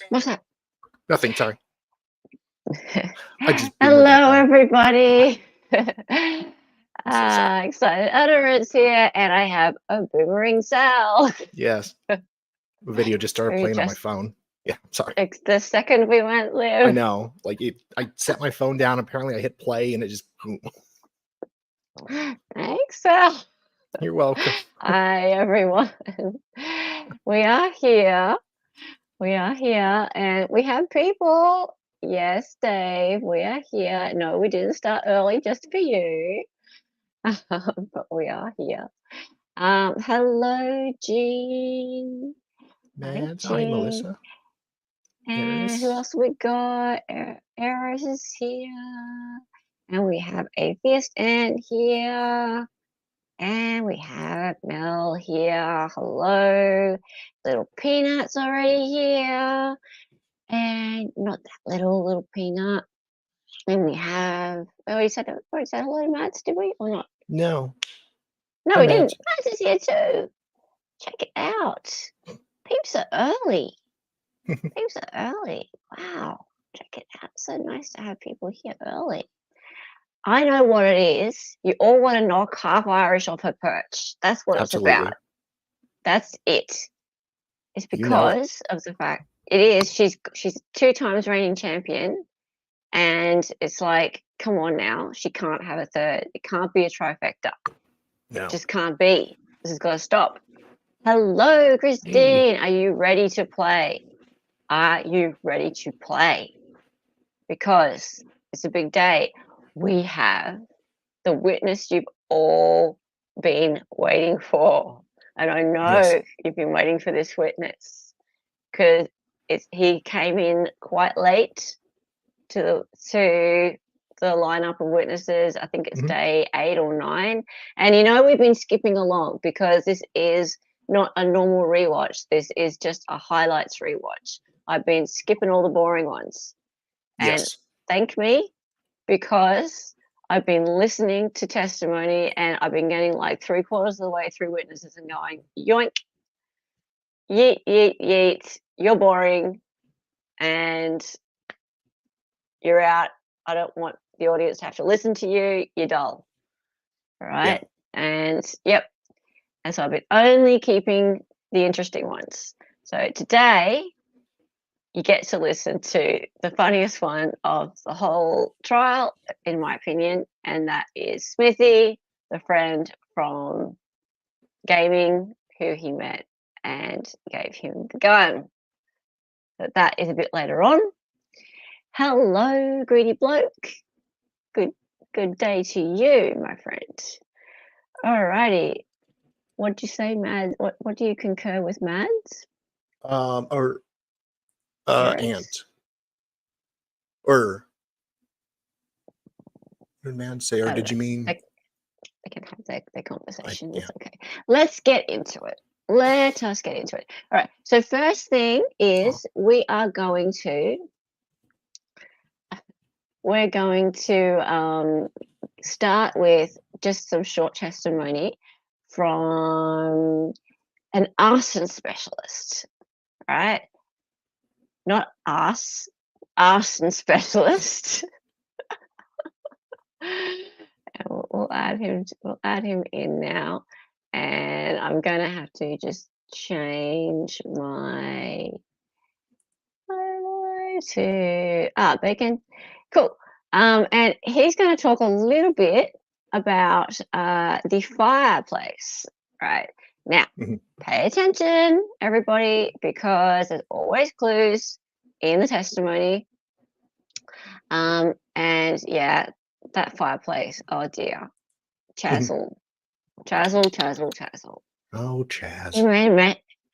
What's that? Nothing, sorry. I just Hello, everybody. sorry. Excited utterance here, and I have a boomerang Sal. Yes. The video just started playing on my phone. Yeah, sorry. It's the second we went live. I know. Like I set my phone down. Apparently, I hit play, and it just. Thanks, Sal. You're welcome. Hi, everyone. We are here. We are here, and we have people. Yes, Dave, we are here. No, we didn't start early just for you, but we are here. Hello, Jean. Mads, hi, Melissa. And who else we got? Eris is here. And we have Atheist Ant here. And we have Mel here. Hello. Little Peanut's already here. And not that little Peanut. And we have, we said hello to Mads, did we? Or not? No. No, hi, we didn't. Mads is here too. Check it out. Peeps are early. Peeps are early. Wow. Check it out. So nice to have people here early. I know what it is. You all want to knock half Irish off her perch. That's what it's about. That's it. It's because of the fact it is. She's 2 times reigning champion, and it's like, come on now. She can't have a third. It can't be a trifecta. No. It just can't be. This has got to stop. Hello, Christine. Hey. Are you ready to play? Are you ready to play? Because it's a big day. We have the witness you've all been waiting for. And I know you've been waiting for this witness because he came in quite late to the lineup of witnesses. I think it's day 8 or 9. And we've been skipping along because this is not a normal rewatch. This is just a highlights rewatch. I've been skipping all the boring ones. And thank me, because I've been listening to testimony and I've been getting like 3/4 of the way through witnesses and going, yoink, yeet, yeet, yeet, you're boring and you're out. I don't want the audience to have to listen to you. You're dull. All right. And and so I've been only keeping the interesting ones. So today you get to listen to the funniest one of the whole trial, in my opinion, and that is Smithy, the friend from gaming who he met and gave him the gun. So that is a bit later on. Hello, greedy bloke. Good day to you, my friend. Alrighty. What do you say, Mads? What do you concur with, Mads? Ant. Or what did man say? Or did you mean? They can have their conversation. It's okay. Let's get into it. Let us get into it. All right. So first thing is we're going to start with just some short testimony from an arson specialist, right? Not us, arson specialist. We'll add him in now, and I'm gonna have to just change my to Bacon. Cool. And he's going to talk a little bit about the fireplace. Right now, pay attention, everybody, because there's always clues in the testimony. And that fireplace. Oh dear, CHAZZLE. Oh, Chaz.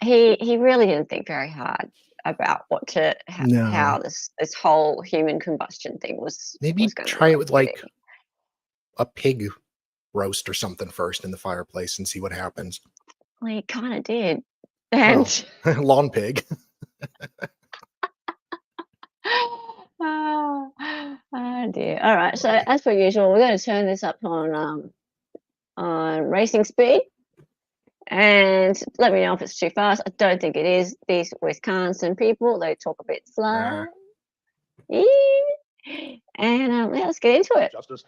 He really didn't think very hard about how this whole human combustion thing was. Maybe try it with like a pig roast or something first in the fireplace and see what happens. Well, he kind of did. And lawn pig. Oh dear. All right. So as per usual, we're going to turn this up on racing speed, And let me know if it's too fast. I don't think it is. These Wisconsin people, they talk a bit slow. And let's get into it. Justice,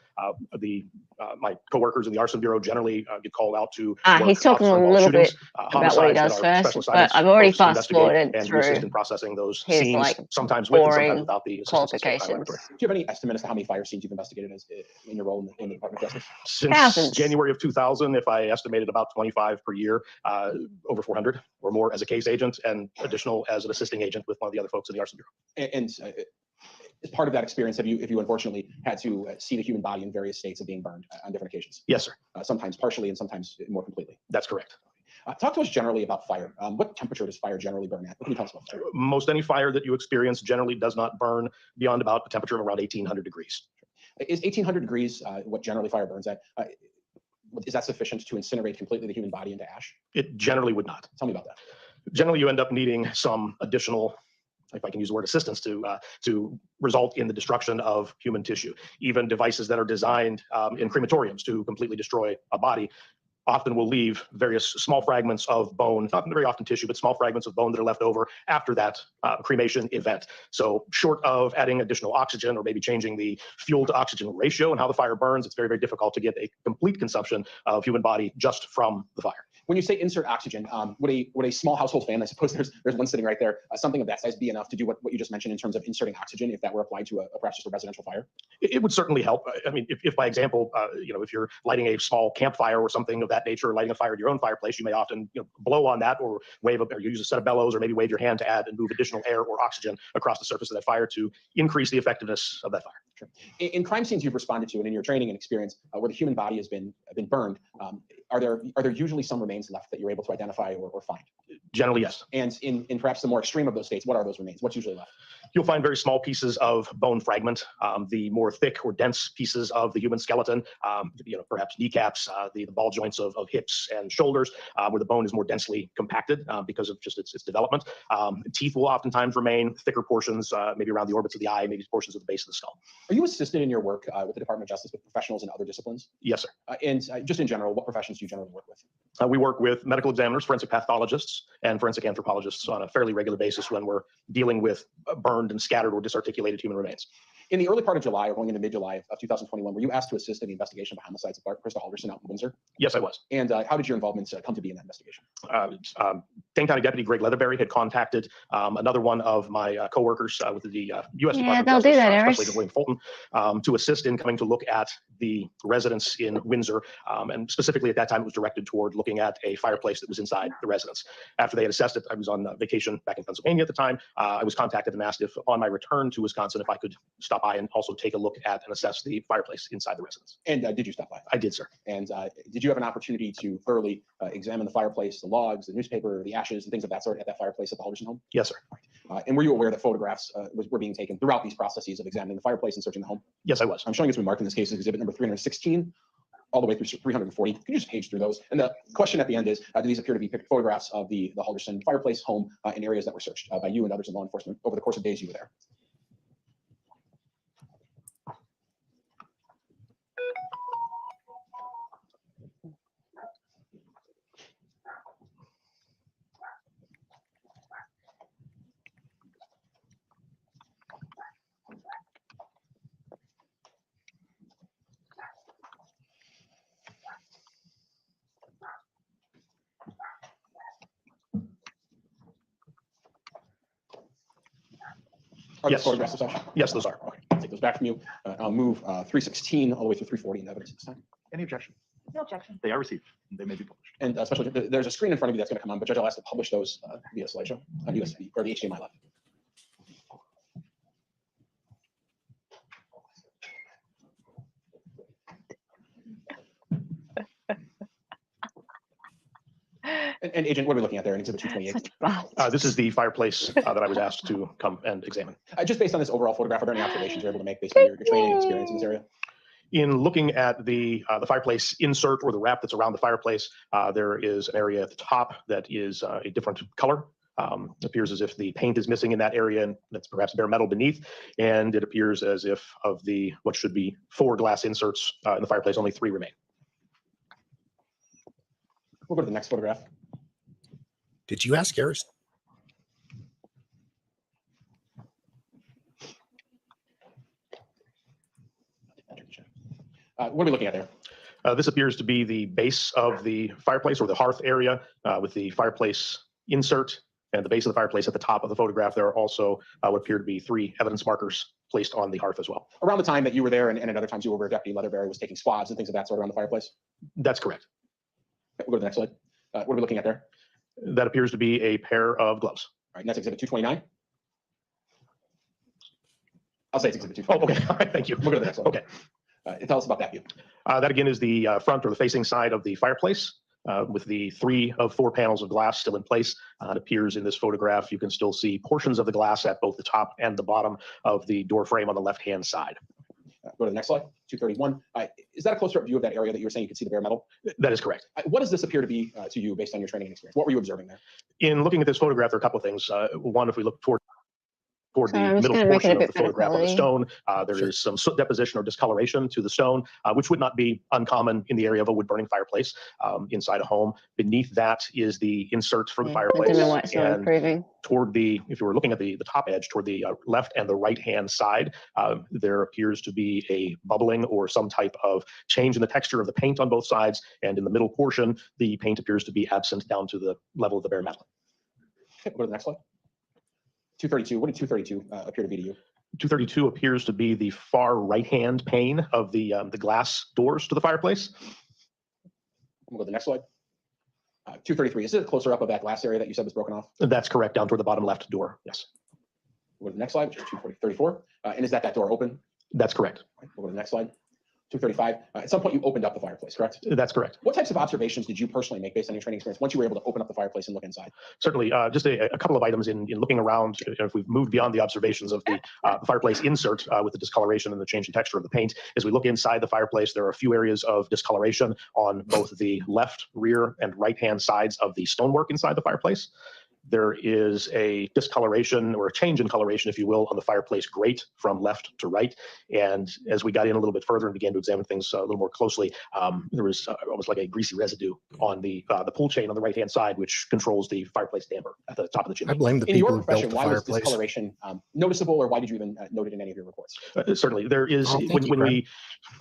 my coworkers in the arson bureau generally get called out to. He's talking a little bit about what he does first, but I've already fast forwarded through assist in processing those his scenes, like sometimes with and sometimes boring without the qualifications. Do you have any estimate as to how many fire scenes you've investigated in your role in the Department of Justice? Since Thousands. January of 2000, if I estimated about 25 per year, over 400 or more as a case agent, and additional as an assisting agent with one of the other folks in the arson bureau. And as part of that experience, have you unfortunately had to see the human body in various states of being burned on different occasions? Yes, sir. Sometimes partially and sometimes more completely. That's correct. Talk to us generally about fire. What temperature does fire generally burn at? What can you tell us about fire? Most any fire that you experience generally does not burn beyond about a temperature of around 1800 degrees. Is 1800 degrees what generally fire burns at? Is that sufficient to incinerate completely the human body into ash? It generally would not. Tell me about that. Generally, you end up needing some additional, if I can use the word, assistance to result in the destruction of human tissue. Even devices that are designed in crematoriums to completely destroy a body often will leave various small fragments of bone, not very often tissue, but small fragments of bone that are left over after that cremation event. So short of adding additional oxygen or maybe changing the fuel to oxygen ratio and how the fire burns, it's very, very difficult to get a complete consumption of human body just from the fire. When you say insert oxygen, would a small household family, I suppose there's one sitting right there, something of that size be enough to do what you just mentioned in terms of inserting oxygen if that were applied to perhaps just a residential fire? It would certainly help. I mean, if by example, if you're lighting a small campfire or something of that nature, or lighting a fire at your own fireplace, you may often blow on that or or use a set of bellows or maybe wave your hand to add and move additional air or oxygen across the surface of that fire to increase the effectiveness of that fire. Sure. In crime scenes you've responded to and in your training and experience where the human body has been burned, are there usually some remains left that you're able to identify or find? Generally, yes. And in perhaps the more extreme of those states, what are those remains? What's usually left? You'll find very small pieces of bone fragment, the more thick or dense pieces of the human skeleton, perhaps kneecaps, the ball joints of hips and shoulders, where the bone is more densely compacted because of just its development. Teeth will oftentimes remain, thicker portions, maybe around the orbits of the eye, maybe portions of the base of the skull. Are you assisted in your work with the Department of Justice with professionals in other disciplines? Yes, sir. And just in general, what professions do you generally work with? We work with medical examiners, forensic pathologists, and forensic anthropologists on a fairly regular basis when we're dealing with burned and scattered or disarticulated human remains. In the early part of July or going into mid-July of 2021, were you asked to assist in the investigation of homicides of Krista Halderson out in Windsor? Yes, I was. And how did your involvement come to be in that investigation? Dane County Deputy Greg Leatherberry had contacted another one of my coworkers with the U.S. Department of Justice, especially William Fulton, to assist in coming to look at the residence in Windsor. And specifically at that time, it was directed toward looking at a fireplace that was inside the residence. After they had assessed it, I was on vacation back in Pennsylvania at the time. I was contacted and asked if on my return to Wisconsin, if I could stop by and also take a look at and assess the fireplace inside the residence. And did you stop by? I did, sir. And did you have an opportunity to thoroughly examine the fireplace, the logs, the newspaper, the ashes, and things of that sort at that fireplace at the Halderson home? Yes, sir. And were you aware that photographs were being taken throughout these processes of examining the fireplace and searching the home? Yes, I was. I'm showing it's been marked in this case as exhibit number 316, all the way through 340. Can you just page through those? And the question at the end is, do these appear to be photographs of the Halderson fireplace home in areas that were searched by you and others in law enforcement over the course of days you were there? Are Yes. those photographs of such? Yes, those are. Okay, I'll take those back from you. I'll move 316 all the way through 340 in evidence this time. Any objection? No objection. They are received. They may be published. And especially, there's a screen in front of you that's going to come on, but Judge, I'll ask to publish those via slideshow on USB or the HDMI left. And Agent, what are we looking at there in Exhibit 228? This is the fireplace that I was asked to come and examine. Just based on this overall photograph, are there any observations you're able to make based on your training and experience in this area? In looking at the fireplace insert or the wrap that's around the fireplace, there is an area at the top that is a different color. It appears as if the paint is missing in that area, and that's perhaps bare metal beneath. And it appears as if of the what should be 4 glass inserts in the fireplace, only 3 remain. We'll go to the next photograph. Did you ask Garrus? What are we looking at there? This appears to be the base of the fireplace, or the hearth area, with the fireplace insert and the base of the fireplace at the top of the photograph. There are also what appear to be 3 evidence markers placed on the hearth as well. Around the time that you were there, and at other times you were where Deputy Leatherberry was taking swabs and things of that sort around the fireplace? That's correct. We'll go to the next slide. What are we looking at there? That appears to be a pair of gloves. All right, and that's exhibit 229. I'll say it's exhibit 229. Oh, okay. All right, thank you. We'll go to the next one. Okay. Tell us about that view. That again is the front, or the facing side of the fireplace, with the 3 of 4 panels of glass still in place. It appears in this photograph, you can still see portions of the glass at both the top and the bottom of the door frame on the left-hand side. Go to the next slide, 231. Is that a closer up view of that area that you were saying you could see the bare metal? That is correct. What does this appear to be to you based on your training and experience? What were you observing there? In looking at this photograph, there are a couple of things. One, if we look toward Sorry, the I'm just middle gonna make it a portion of bit the better photograph on the quality. stone, there Sure. is some soot deposition or discoloration to the stone, which would not be uncommon in the area of a wood-burning fireplace inside a home. Beneath that is the insert for the I fireplace. don't know why it's not And improving. toward the, if you were looking at the top edge, toward the left and the right-hand side, there appears to be a bubbling or some type of change in the texture of the paint on both sides. And in the middle portion, the paint appears to be absent down to the level of the bare metal. Okay, go to the next slide. 232. What did 232 appear to be to you? 232 appears to be the far right-hand pane of the glass doors to the fireplace. We'll go to the next slide. 233. Is it a closer up of that glass area that you said was broken off? That's correct, down toward the bottom left door. Yes, We'll go to the next slide, which is 234. And is that door open? that's correct. We'll go to the next slide. 235. At some point, you opened up the fireplace, correct? That's correct. What types of observations did you personally make based on your training experience once you were able to open up the fireplace and look inside? Certainly, just a couple of items in looking around. If we've moved beyond the observations of the fireplace insert with the discoloration and the change in texture of the paint, as we look inside the fireplace, there are a few areas of discoloration on both the left, rear, and right-hand sides of the stonework inside the fireplace. There is a discoloration, or a change in coloration, if you will, on the fireplace grate from left to right. And as we got in a little bit further and began to examine things a little more closely, there was almost like a greasy residue on the pull chain on the right-hand side, which controls the fireplace damper at the top of the I chimney. blame the In people your who built profession, the why was fireplace. discoloration noticeable, or why did you even note it in any of your reports? Certainly, there is, Oh, thank you,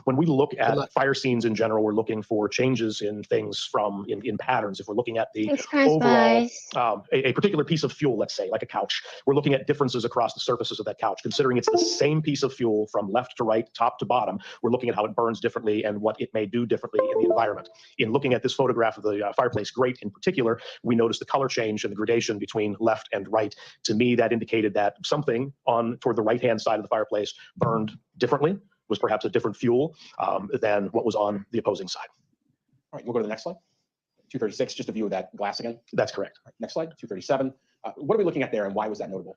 when we look luck. at fire scenes in general, we're looking for changes in things in patterns. If we're looking at the Thanks, guys. overall, Bye. a particular piece of fuel, let's say, like a couch, we're looking at differences across the surfaces of that couch. Considering it's the same piece of fuel from left to right, top to bottom, we're looking at how it burns differently and what it may do differently in the environment. In looking at this photograph of the fireplace grate in particular, we noticed the color change and the gradation between left and right. To me, that indicated that something on toward the right-hand side of the fireplace burned differently, was perhaps a different fuel than what was on the opposing side. All right, we'll go to the next slide. 236, just a view of that glass again. That's correct. All right, next slide, 237. What are we looking at there, and why was that notable?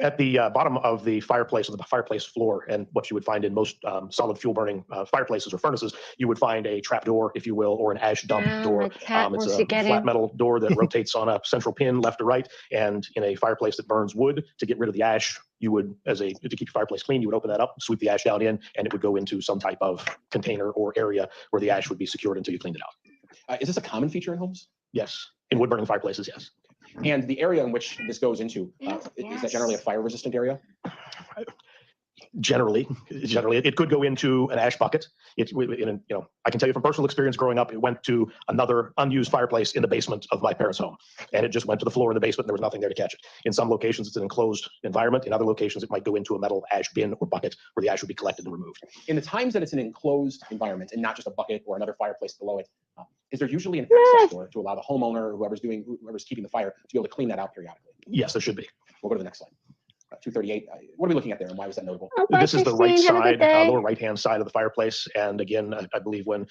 At the bottom of the fireplace, or the fireplace floor, and what you would find in most solid fuel burning fireplaces or furnaces, you would find a trap door, if you will, or an ash dump door. My cat It's wants a to get flat in. metal door that rotates on a central pin left to right. And in a fireplace that burns wood, to get rid of the ash, you would, to keep your fireplace clean, you would open that up, sweep the ash down in, and it would go into some type of container or area where the ash would be secured until you cleaned it out. Is this a common feature in homes? Yes, in wood burning fireplaces, yes. And the area in which this goes into, Yes, is that generally a fire resistant area? Generally, it could go into an ash bucket. I can tell you from personal experience growing up, it went to another unused fireplace in the basement of my parents' home, and it just went to the floor in the basement, and there was nothing there to catch it. In some locations, it's an enclosed environment. In other locations, it might go into a metal ash bin or bucket where the ash would be collected and removed. In the times that it's an enclosed environment and not just a bucket or another fireplace below it, is there usually an access door to allow the homeowner or whoever's keeping the fire to be able to clean that out periodically? Yes, there should be. We'll go to the next slide. 238. What are we looking at there, and why was that notable? Oh, bye, This is the right Christine. Have a good side, day. lower right-hand side of the fireplace. And again, I believe when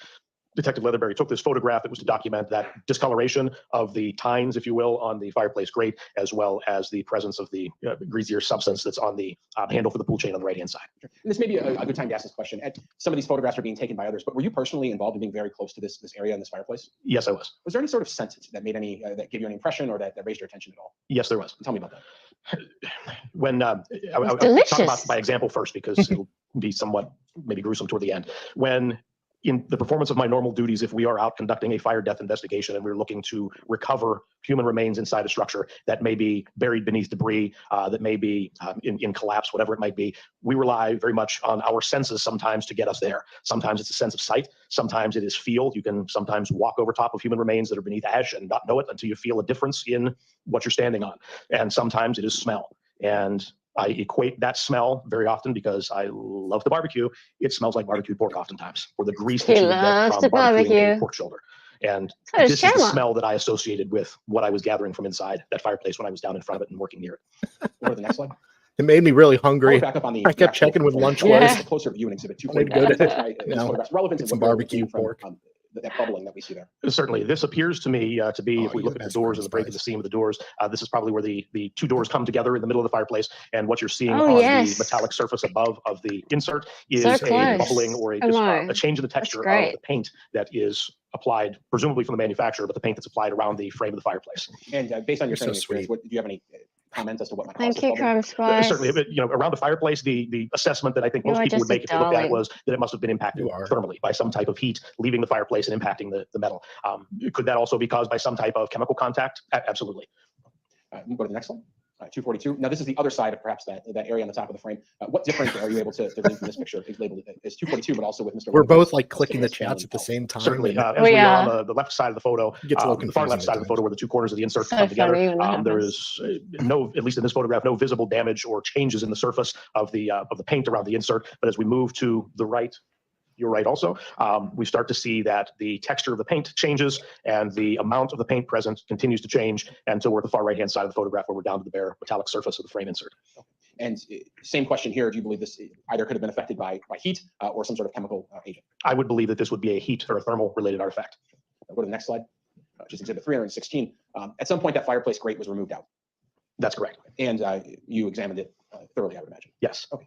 Detective Leatherberry took this photograph, it was to document that discoloration of the tines, if you will, on the fireplace grate, as well as the presence of the greasier substance that's on the handle for the pull chain on the right-hand side. And this may be a good time to ask this question. Some of these photographs are being taken by others, but were you personally involved in being very close to this area and this fireplace? Yes, I was. Was there any sort of sense that made that gave you an impression, or that raised your attention at all? Yes, there was. Tell me about that. When I'll talk delicious. about by example first, because it'll be somewhat maybe gruesome toward the end. When in the performance of my normal duties, if we are out conducting a fire death investigation and we're looking to recover human remains inside a structure that may be buried beneath debris, that may be in collapse, whatever it might be, we rely very much on our senses sometimes to get us there. Sometimes it's a sense of sight. Sometimes it is feel. You can sometimes walk over top of human remains that are beneath ash and not know it until you feel a difference in what you're standing on. And sometimes it is smell. And I equate that smell very often because I love the barbecue. It smells like barbecued pork oftentimes, or the grease that He you would get loves from the barbecuing a barbecue. pork shoulder. And So does this is the Chandler. smell that I associated with what I was gathering from inside that fireplace when I was down in front of it and working near it. Go to the next slide. It made me really I'll hungry. look back up on the I kept actual checking when frame. lunch Yeah. was. A closer view in exhibit I need to 2.4. go to, These you know, photographs relevant get to some what we're barbecue looking from, pork. that bubbling that we see there. Certainly, this appears to me to be, Oh, if we you're look the at the best doors friend, and the break of the Spice. seam of the doors, this is probably where the two doors come together in the middle of the fireplace. And what you're seeing Oh, on yes. the metallic surface above of the insert is So a close. bubbling or Come on. a change in the texture of great. the paint that is applied, presumably from the manufacturer, but the paint that's applied around the frame of the fireplace. And based on your You're so training experience, sweet. do you have any comment as to what might cause Thank this you, bubbling? Crime Spice. Certainly, but, around the fireplace, the assessment that I think You most are people would just a make if they looked at it darling. was that it must have been impacted You are. thermally by some type of heat leaving the fireplace and impacting the metal. Could that also be caused by some type of chemical contact? Absolutely. We'll go to the next one. 242. Now, this is the other side of perhaps that area on the top of the frame. What difference are you able to glean from this picture? It's labeled as 242, but also with Mr. We're Logan's, both like uh, clicking the smell chats and at the health. same time. Certainly, and as Oh, we are yeah. on the left side of the photo, it gets a little the far confusing left at side of the times. photo where the two corners of the insert So come together, funny when that there happens. is no, at least in this photograph, no visible damage or changes in the surface of the paint around the insert. But as we move to the right, you're right also, we start to see that the texture of the paint changes and the amount of the paint present continues to change until we're at the far right-hand side of the photograph where we're down to the bare metallic surface of the frame insert. And same question here. Do you believe this either could have been affected by heat or some sort of chemical agent? I would believe that this would be a heat or a thermal related artifact. Go to the next slide, which is exhibit 316. At some point, that fireplace grate was removed out, That's correct. and you examined it thoroughly, I would imagine. Yes, Okay.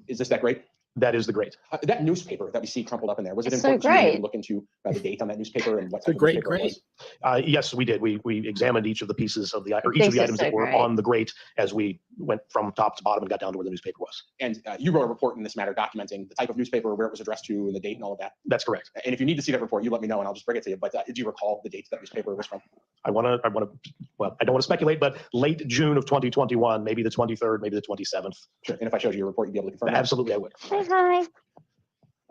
Is this that grate? that is the grate. That newspaper that we see crumpled up in there, was it It's so important to you to great. even look into the date on that newspaper and what It's a type of great newspaper it grate. was? Yes, we did. We examined each of the pieces of or each think of the so, items that were great. on the grate as we went from top to bottom and got down to where the newspaper was. And you wrote a report in this matter documenting the type of newspaper, where it was addressed to, and the date and all of that. That's correct. And if you need to see that report, you let me know and I'll just bring it to you. But do you recall the date that newspaper was from? Well, I don't want to speculate, but late June of 2021, maybe the 23rd, maybe the 27th. Sure. And if I showed you your report, you'd be able to confirm that? Absolutely, I would. Say hi.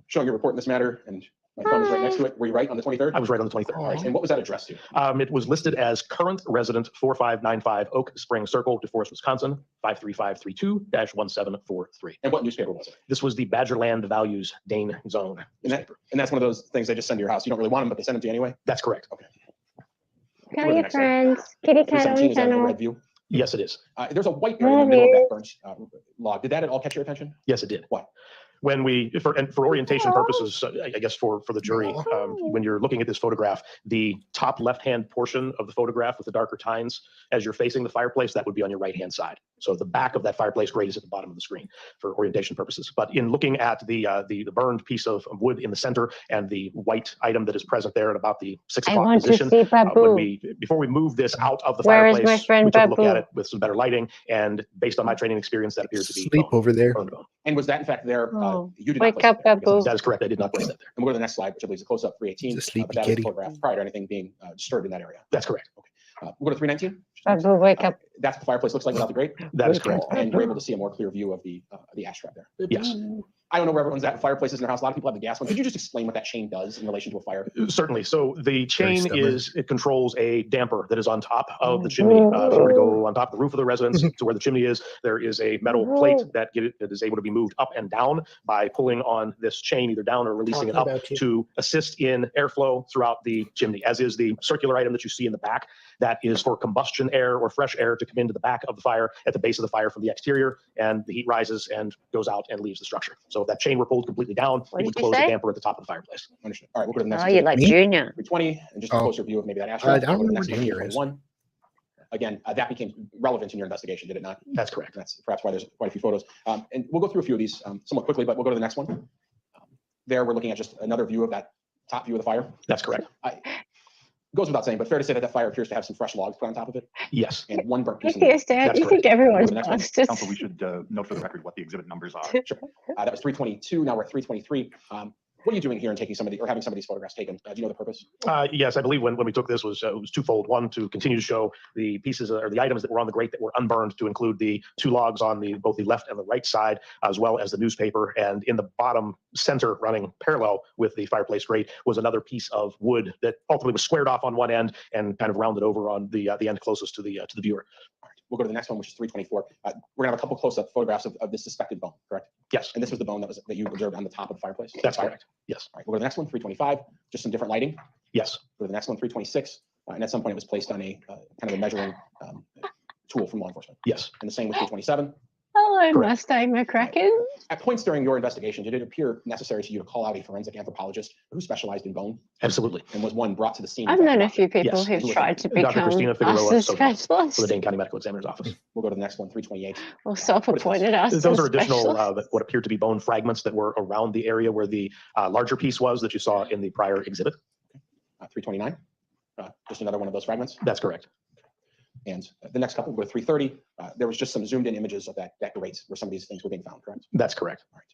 Showing your report in this matter, and my phone is right next to it. Were you right on the 23rd? I was right on the 23rd. All right. And what was that addressed to? It was listed as current resident 4595 Oak Spring Circle, DeForest, Wisconsin, 53532-1743. And what newspaper was it? This was the Badgerland Values Dane Zone newspaper. And that's one of those things they just send to your house. You don't really want them, but they send them to you anyway. That's correct. Okay. How Go to are the your next slide. friends? Kitty cat 317 on is that the channel. red view. Yes, it is. There's a white area in the middle of that burnt log. Did that at all catch your attention? Yes, it did. What? When for orientation purposes, I guess for the jury, Aw. when you're looking at this photograph, the top left-hand portion of the photograph with the darker tines, as you're facing the fireplace, that would be on your right-hand side. So the back of that fireplace grate is at the bottom of the screen for orientation purposes. But in looking at the burned piece of wood in the center and the white item that is present there at about the 6 I o'clock want to position, see Babu. before we move this out of the Where is fireplace, my friend we took a look at Babu? it with some better lighting, and based on my training experience, that appears to be Sleep bone, over there. burned bone. And was that in fact there? Oh, You did wake not place up, it there, Babu. because That is correct. I did not place that there. And we'll go to the next slide, which I believe is a close-up 318. It's a sleepy But that was kitty. photographed prior to anything being disturbed in that area. That's correct. We'll go to 319. Babu, wake up. That's what the fireplace looks like without the grate. That is correct. And you're able to see a more clear view of the ash trap there. Yes. I don't know where everyone's at with fireplaces in their house. A lot of people have the gas one. Could you just explain what that chain does in relation to a fire? Certainly. So the chain stubborn. it controls a damper that is on top of the chimney. If you were to go on top of the roof of the residence to where the chimney is, there is a metal plate that is able to be moved up and down by pulling on this chain either down or releasing it up Talking about you. to assist in airflow throughout the chimney, as is the circular item that you see in the back. That is for combustion air or fresh air to come into the back of the fire at the base of the fire from the exterior, and the heat rises and goes out and leaves the structure. So if that chain were pulled completely down, What it would did you close the say? damper at the top of the fireplace. Understood. All right, we'll go to the next Oh, you exhibit, like Me? Junior. 320, and just a Oh. closer view of maybe that ash I trap. don't We'll go to the know next where one, Junior is. 321. Again, that became relevant in your investigation, did it not? That's correct. That's perhaps why there's quite a few photos. And we'll go through a few of these somewhat quickly, but we'll go to the next one. There, we're looking at just another view of that top view of the fire. That's correct. Goes without saying, but fair to say that that fire appears to have some fresh logs put on top of it, Yes. and one burnt piece. In the Yes, Dad. That's You think correct. everyone's Next one. bastards. Council, we should note for the record what the exhibit numbers are. That was 322. Now we're at 323. What are you doing here and taking some of the, or having some of these photographs taken? Do you know the purpose? Yes, I believe when we took this it was twofold. One, to continue to show the pieces or the items that were on the grate that were unburned, to include the 2 logs on both the left and the right side, as well as the newspaper. And in the bottom center, running parallel with the fireplace grate, was another piece of wood that ultimately was squared off on one end and kind of rounded over on the end closest to the viewer. We'll go to the next one, which is 324. We're gonna have a couple close-up photographs of this suspected bone, correct? Yes, And this was the bone that you observed on the top of the fireplace? that's Fire? correct. Yes, All right, we'll go to the next one, 325, just some different lighting. yes, Go to the next one, 326, and at some point it was placed on a kind of a measuring tool from law enforcement. yes. And the same with 327. Hello, Correct. Mustang McCracken. At points during your investigation, did it appear necessary to you to call out a forensic anthropologist who specialized in bone? Absolutely. And was one brought to the scene? I've known a few people Yes. who've Who was tried it? to Dr. become Christina Figueroa us as Soto for the specialists Dane County Medical Examiner's Office. We'll go to the next one, 328. or self-appointed us Those as are additional, specialists. what appeared to be bone fragments that were around the area where the larger piece was that you saw in the prior exhibit. 329, just another one of those fragments. That's correct. And the next couple, we'll go to 330. There was just some zoomed in images of that grate where some of these things were being found, correct? That's correct. All right.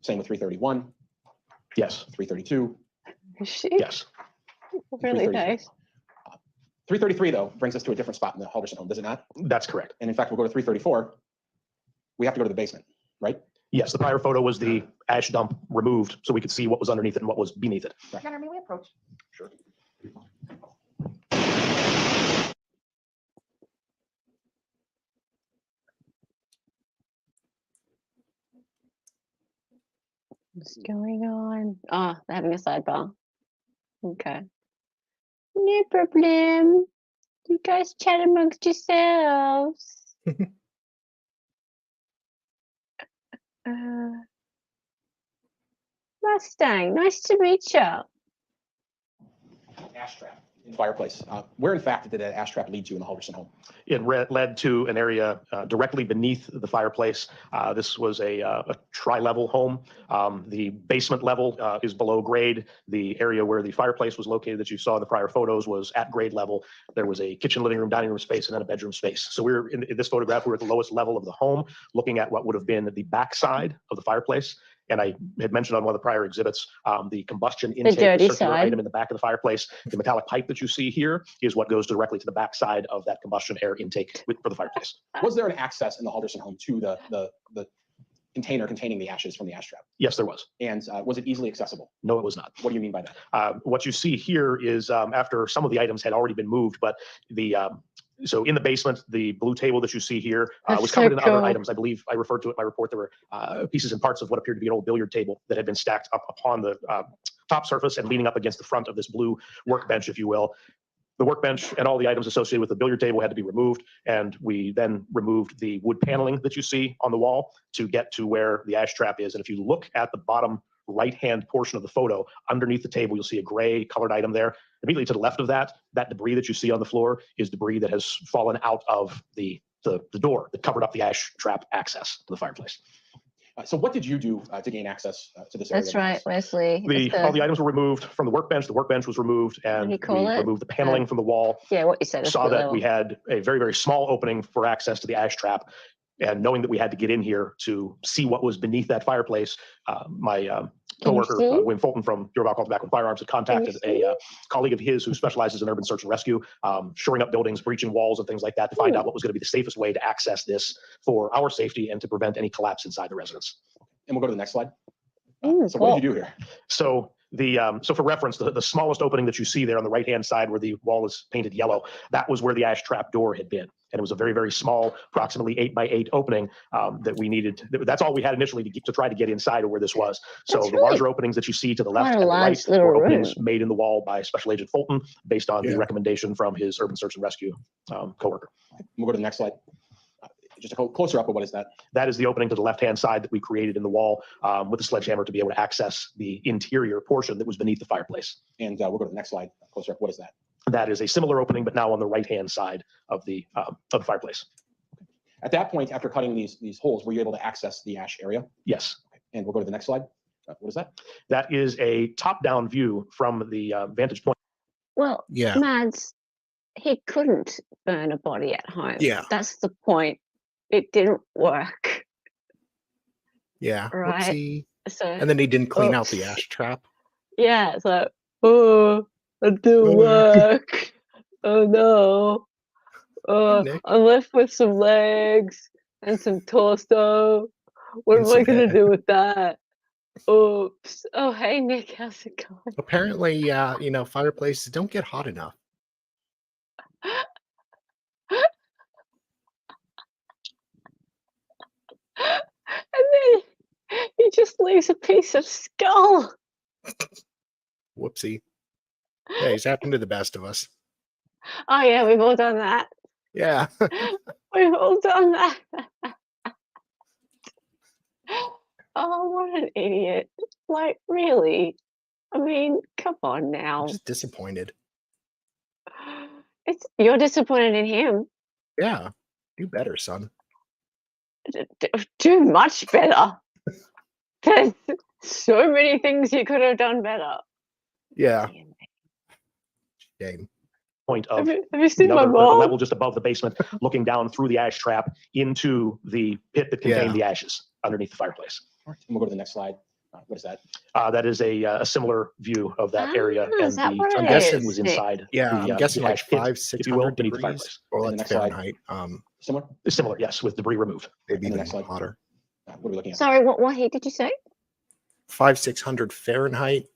Same with 331, Yes, 332, She yes. really 333. nice. 333, though, brings us to a different spot in the Halderson home, does it not? That's correct. And in fact, we'll go to 334. We have to go to the basement, right? Yes, the prior photo was the ash dump removed so we could see what was underneath it and what was beneath it. Gunner, may we approach? Sure. What's going on? Oh, they're having a sidebar. Okay. No problem. You guys chat amongst yourselves. Mustang, nice to meet you. Ash trap in the fireplace. Where, in fact, did that ash trap lead to in the Halderson home? It led to an area directly beneath the fireplace. This was a tri-level home. The basement level is below grade. The area where the fireplace was located that you saw in the prior photos was at grade level. There was a kitchen, living room, dining room space, and then a bedroom space. So we're in this photograph, we're at the lowest level of the home, looking at what would have been the backside of the fireplace. And I had mentioned on one of the prior exhibits, the combustion intake, dirty the circular side. item in the back of the fireplace. The metallic pipe that you see here is what goes directly to the backside of that combustion air intake for the fireplace. Was there an access in the Halderson home to the container containing the ashes from the ash trap? Yes, there was. And was it easily accessible? No, it was not. What do you mean by that? What you see here is after some of the items had already been moved, but so in the basement, the blue table that you see here That's was covered so in other cool. items. I believe I referred to it in my report. There were pieces and parts of what appeared to be an old billiard table that had been stacked up upon the top surface and leaning up against the front of this blue workbench, if you will. The workbench and all the items associated with the billiard table had to be removed, and we then removed the wood paneling that you see on the wall to get to where the ash trap is. And if you look at the bottom right-hand portion of the photo, underneath the table, you'll see a gray colored item there. Immediately to the left of that, that debris that you see on the floor is debris that has fallen out of the door that covered up the ash trap access to the fireplace. So what did you do to gain access to this area? That's right, Wesley. All the items were removed from the workbench. The workbench was removed, and do you we call it? removed the paneling from the wall. Yeah, what you said. Saw that we had a very, very small opening for access to the ash trap. And knowing that we had to get in here to see what was beneath that fireplace, my coworker, see? Wim Fulton from Bureau of Alcohol, Tobacco, and Firearms, had contacted a colleague of his who specializes in urban search and rescue, shoring up buildings, breaching walls, and things like that to find out what was going to be the safest way to access this for our safety and to prevent any collapse inside the residence. And we'll go to the next slide. So Cool. what did you do here? So so for reference, the smallest opening that you see there on the right-hand side where the wall is painted yellow, that was where the ash trap door had been. And it was a very, very small, approximately 8x8 opening that we needed. That's all we had initially to try to get inside of where this was. So That's the really larger openings that you see to the left quite a and the large right little were openings room. made in the wall by Special Agent Fulton based on Yeah. the recommendation from his urban search and rescue coworker. We'll go to the next slide. Just a closer up of what is that? That is the opening to the left-hand side that we created in the wall with a sledgehammer to be able to access the interior portion that was beneath the fireplace. And we'll go to the next slide. Closer up. What is that? That is a similar opening, but now on the right-hand side of the fireplace. At that point, after cutting these holes, were you able to access the ash area? Yes. And we'll go to the next slide. What is that? That is a top-down view from the vantage point. Well, Yeah. Mads, he couldn't burn a body at home. Yeah. That's the point. It didn't work. Yeah. Right. Whoopsie. So And then he didn't clean out the Oops. ash trap. Yeah, it's like, oh, I didn't work. Oh no. Nick. I'm left with some legs and some torso. What And am I some gonna head. do with that? Oops. Oh, hey Nick, how's it going? Apparently, you know, fireplaces don't get hot enough. And then he just leaves a piece of skull. Whoopsie. Yeah, he's happened to the best of us. Oh yeah, we've all done that. Yeah. We've all done that. Oh, what an idiot. Like, really? I mean, come on I'm now. just disappointed. You're disappointed in him. Yeah. Do better, son. Do much better. There's so many things you could have done better. Yeah. Shame. Point of Have you seen the my other the mom? level just above the basement, looking down through the ash trap into the pit that contained the ashes underneath the fireplace. And we'll go to the next slide. What is that? That is a similar view of that area, Ah, and is that what the it skeleton is, was Nick? inside. Yeah, the, I'm guessing the like ash pit, 500-600 if you will, beneath the degrees. fireplace. Well, And the that's next slide. Fahrenheit. Similar? Similar, yes, with debris removed. Maybe And the even next slide. hotter. What are we looking at? Sorry, what heat did you say? 500-600 Fahrenheit.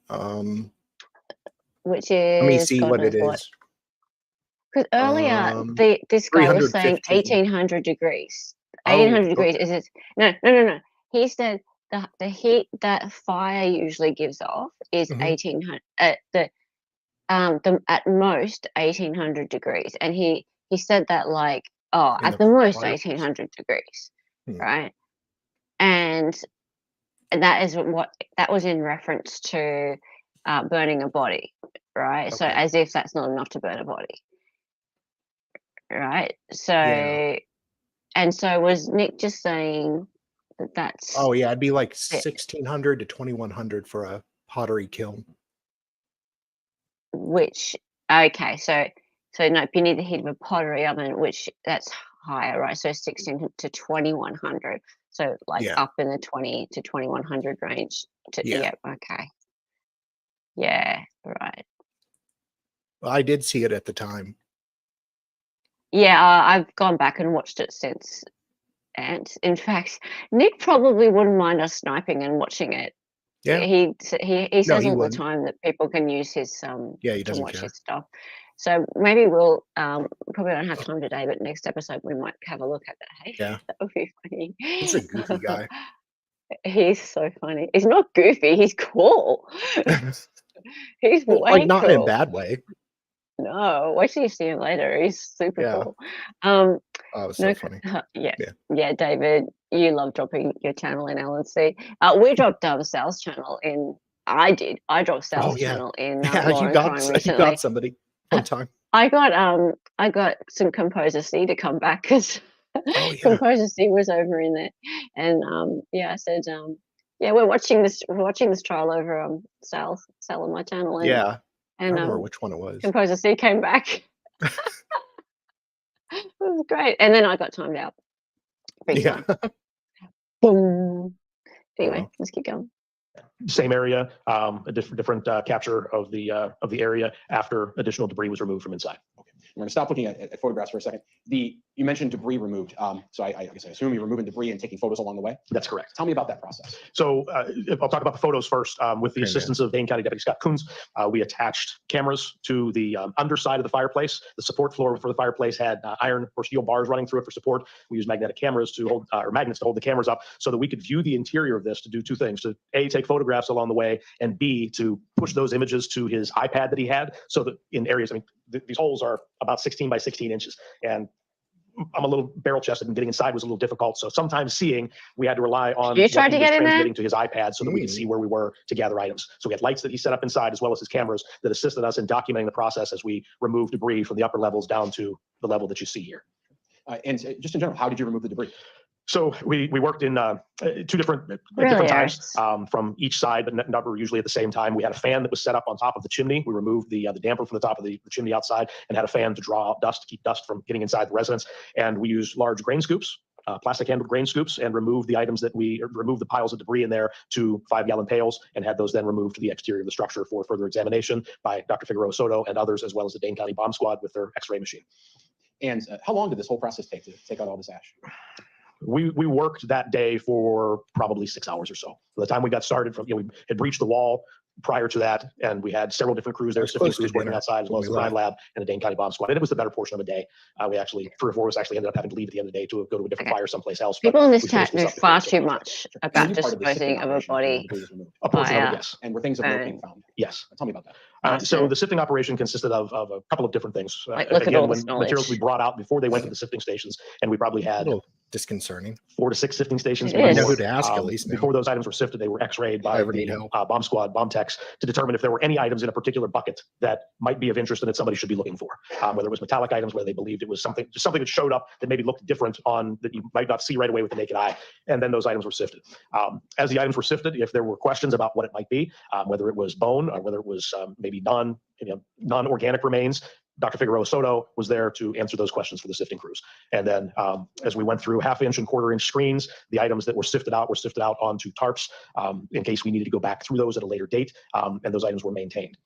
Which Let me is see God what it knows is. Because earlier this guy was saying 315. 1800 degrees. Oh, 1800 degrees okay. is it? No. He said the heat that fire usually gives off is Mhm. 1800 the at most 1800 degrees, and he said that like In at the the most fireplace. 1800 degrees, Hmm. right? And that is what that was in reference to burning a body, right? So Okay. as if that's not enough to burn a body, right? So Yeah. and so was Nick just saying that that's Oh, yeah. It'd be like it, 1600 to 2100 for a pottery kiln. which okay, so no, beneath the heat of a pottery oven, which that's higher, right? So 16 to 2100, so like Yeah. up in the 20 to 2100 range. Yeah. Okay, yeah, right. Well, I did see it at the time. Yeah, I've gone back and watched it since, and in fact, Nick probably wouldn't mind us sniping and watching it. Yeah. He No, says he all the wouldn't. time that people can use his Yeah, he to doesn't watch care. his stuff. So maybe we'll probably don't have time today, but next episode we might have a look at that. Hey, Yeah. that would be funny. He's a goofy guy. He's so funny. He's not goofy. He's cool. He's Well, way like not in a cool. bad way. No, wait till you see him later. He's super Yeah. cool. Oh, it was so No, funny. yeah, Yeah. David, you love dropping your channel in LNC. We dropped Sal's channel in. I did. I dropped Oh, Sal's yeah. channel in Yeah, you Lauren Crime got recently. somebody one time. I got some Composer C to come back because Oh, yeah. Composer C was over in there, and yeah, I said yeah, we're watching this trial over Sal on my channel, and Yeah. I and don't remember which one it was. Composer C came back. It was great, and then I got timed out. Big Yeah. time. Boom. Anyway, Wow. let's keep going. Same area, a different capture of the area after additional debris was removed from inside. Okay. We're going to stop looking at photographs for a second. You mentioned debris removed. So I guess I assume you're removing debris and taking photos along the way. That's correct. Tell me about that process. So I'll talk about the photos first. With the Okay, assistance of Dane County Deputy Scott Coons, we attached cameras to the underside of the fireplace. The support floor for the fireplace had iron or steel bars running through it for support. We used magnetic cameras to hold, or magnets to hold the cameras up so that we could view the interior of this to do two things: to A, take photographs along the way, and B, to push those images to his iPad that he had, so that in areas, I mean, these holes are about 16 by 16 inches. And I'm a little barrel chested, and getting inside was a little difficult. So sometimes we had to rely on You what tried he to was get in there? transmitting to his iPad so that we could see where we were to gather items. So we had lights that he set up inside, as well as his cameras that assisted us in documenting the process as we removed debris from the upper levels down to the level that you see here. And just in general, how did you remove the debris? So we worked in two different Really, times Alex? from each side, but never usually at the same time. We had a fan that was set up on top of the chimney. We removed the damper from the top of the chimney outside and had a fan to draw out dust, to keep dust from getting inside the residence. And we used large grain scoops plastic handled grain scoops and removed the items that removed the piles of debris in there to 5-gallon pails, and had those then removed to the exterior of the structure for further examination by Dr. Figueroa Soto and others, as well as the Dane County Bomb Squad with their X-ray machine. And how long did this whole process take to take out all this ash? We worked that day for probably 6 hours or so. By the time we got started, we had breached the wall prior to that, and we had several different crews there, sifting crews working outside, as well as the crime lab and the Dane County Bomb Squad. And it was the better portion of the day. We actually, 3 or 4 of us actually ended up having to leave at the end of the day to go to a different fire someplace else. People in this we chat finished this know up before far it too was much over. about Were you part of the disposing sifting of a operation when body. debris was removed? A portion of Fire. it, yes. And were things of note being found? Yes. Tell me about that. So the sifting operation consisted of a couple of different things. Like, look at all this materials we knowledge. brought out before they went to the sifting stations, and we probably A had little disconcerting. 4 to 6 sifting stations. It maybe is. I know more. who to ask at least now. Before those items were sifted, they were X-rayed If I by ever need the help. bomb squad, bomb techs, to determine if there were any items in a particular bucket that might be of interest and that somebody should be looking for. Whether it was metallic items, whether they believed it was something that showed up that maybe looked different that you might not see right away with the naked eye, and then those items were sifted. As the items were sifted, if there were questions about what it might be, whether it was bone or whether it was maybe non-organic remains, Dr. Figueroa Soto was there to answer those questions for the sifting crews. And then as we went through 1/2-inch and 1/4-inch screens, the items that were sifted out onto tarps in case we needed to go back through those at a later date, and those items were maintained.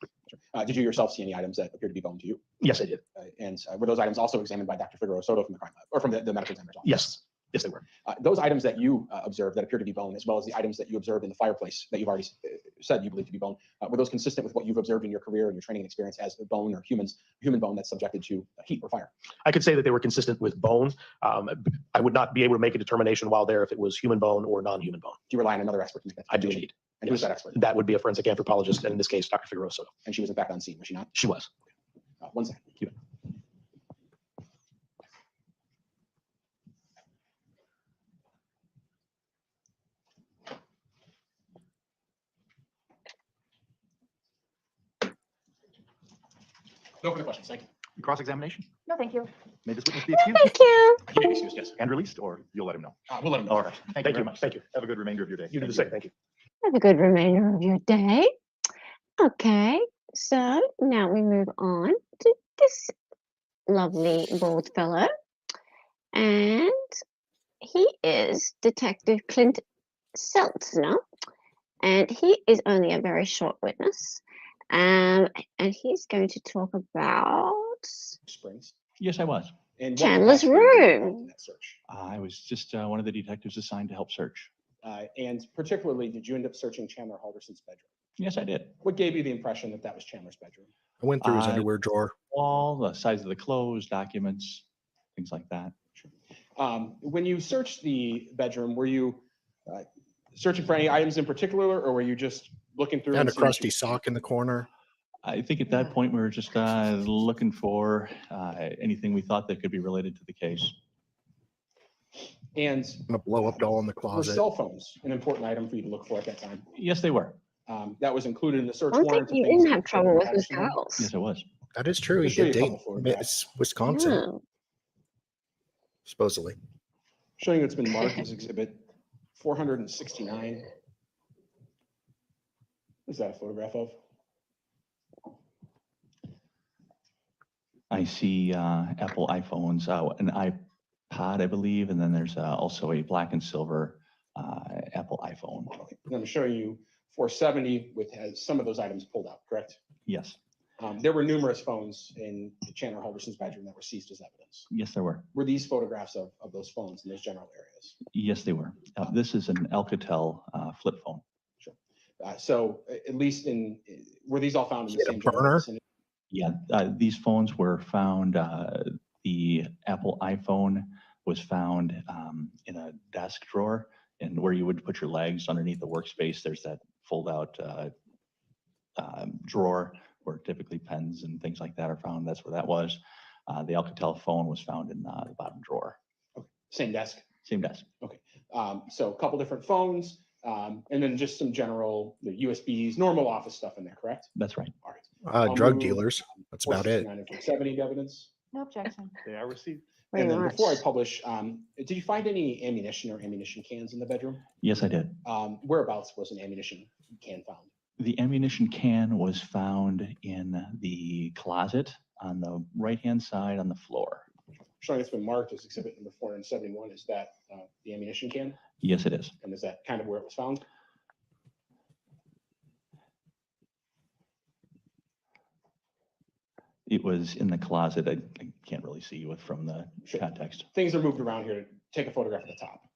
Did you yourself see any items that appeared to be bone to you? Yes, I did. And were those items also examined by Dr. Figueroa Soto from the crime lab or from the medical examiner's office? Yes. Yes, they were. Those items that you observed that appear to be bone, as well as the items that you observed in the fireplace that you've already said you believe to be bone, were those consistent with what you've observed in your career and your training and experience as bone or human bone that's subjected to heat or fire? I could say that they were consistent with bone. I would not be able to make a determination while there if it was human bone or non-human bone. Do you rely on another expert to make that I do determination? indeed. And who's that expert? That would be a forensic anthropologist, and in this case, Dr. Figueroa Soto. And she was in fact on scene, was she not? She was. 1 second. No further questions. Thank you. Cross-examination? No, thank you. May this witness be excused? Thank you. He may be excused, yes. And released, or you'll let him know? We'll let him know. All right. Thank you very you. much. Thank you. Have a good remainder of your day. You do the same. Thank you. Have a good remainder of your day. Okay, so now we move on to this lovely bald fellow. And he is Detective Clint Seltzner. And he is only a very short witness. And he's going to talk about Springs. Yes, I was. And what Chandler's capacity were you room. involved in that search? I was just one of the detectives assigned to help search. And particularly, did you end up searching Chandler Halderson's bedroom? Yes, I did. What gave you the impression that that was Chandler's bedroom? I went through his Uh, underwear drawer. Wall, the size of the clothes, documents, things like that. When you searched the bedroom, were you searching for any items in particular, or were you just looking through? Found a and seeing what crusty you- sock in the corner. I think at that point we were just looking for anything we thought that could be related to the case. And And a blow up doll in the were closet. cell phones an important item for you to look for at that time? Yes, they were. That was included in the search I don't warrant. think you and things didn't that have trouble were with his attached to them? girls. Yes, it was. That is true. He I'll show you did a date couple photographs. Miss Wisconsin, Yeah. supposedly. Showing it's been marked as exhibit 469. What is that a photograph of? I see Apple iPhones, an iPod, I believe, and then there's also a black and silver Apple iPhone. Okay. And I'm showing you 470 with has some of those items pulled out, correct? Yes, There were numerous phones in Chandler Halderson's bedroom that were seized as evidence. yes, there were. Were these photographs of those phones in those general areas? Yes, they were. This is an Alcatel flip phone. So at least were these all found in the Is it a same general burner? vicinity? Yeah, these phones were found, the Apple iPhone was found in a desk drawer, and where you would put your legs underneath the workspace, there's that fold-out drawer where typically pens and things like that are found. That's where that was. The Alcatel phone was found in the bottom drawer. Same desk. Same desk. So a couple different phones, and then just some general USBs, normal office stuff in there, correct? That's right. All right. Drug move dealers. That's about it. 469 and 470 evidence. No objection. They are received. Pretty And then much. before I publish, did you find any ammunition or ammunition cans in the bedroom? Yes, I did. Whereabouts was an ammunition can found? The ammunition can was found in the closet on the right-hand side on the floor. showing it's been marked as exhibit number 471. Is that the ammunition can? Yes, it is. And is that kind of where it was found? It was in the closet. I can't really see it from the Sure. context. Things are moved around here to take a photograph of the top.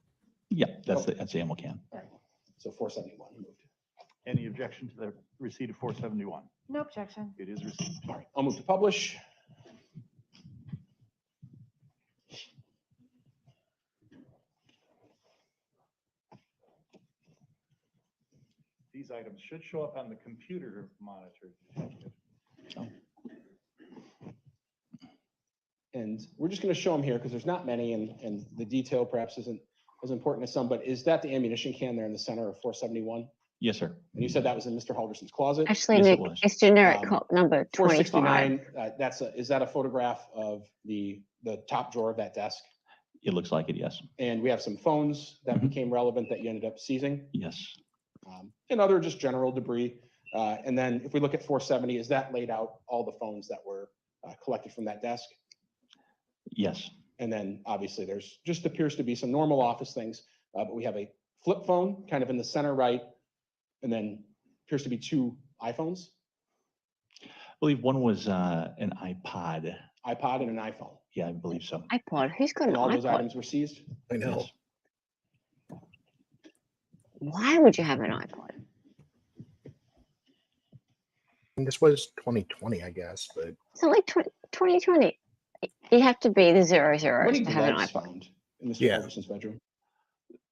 Yeah, that's the ammo can. All right. So 471 moved. Any objection to the receipt of 471? No objection. It is received. All right, I'll move to publish. These items should show up on the computer monitor. And we're just going to show them here because there's not many and the detail perhaps isn't as important as some, but is that the ammunition can there in the center of 471? Yes, sir. And you said that was in Mr. Halderson's closet? Actually, Yes, it Nick, was. it's generic Um, number 25. 469, is that a photograph of the top drawer of that desk? It looks like it, yes. And we have some phones that Mhm. became relevant that you ended up seizing, Yes. and other just general debris. And then if we look at 470, is that laid out all the phones that were collected from that desk? Yes. And then obviously there's just appears to be some normal office things, but we have a flip phone kind of in the center right, and then appears to be two iPhones, I believe one was an iPod. iPod and an iPhone. Yeah, I believe so. iPod. Who's got an And all those iPod? items were seized. I know. Yes. Why would you have an iPod? And this was 2020, I guess, but It's not like 2020. You have to be the 00s Many to have an gloves iPod. found in Mr. Yeah. Halderson's bedroom.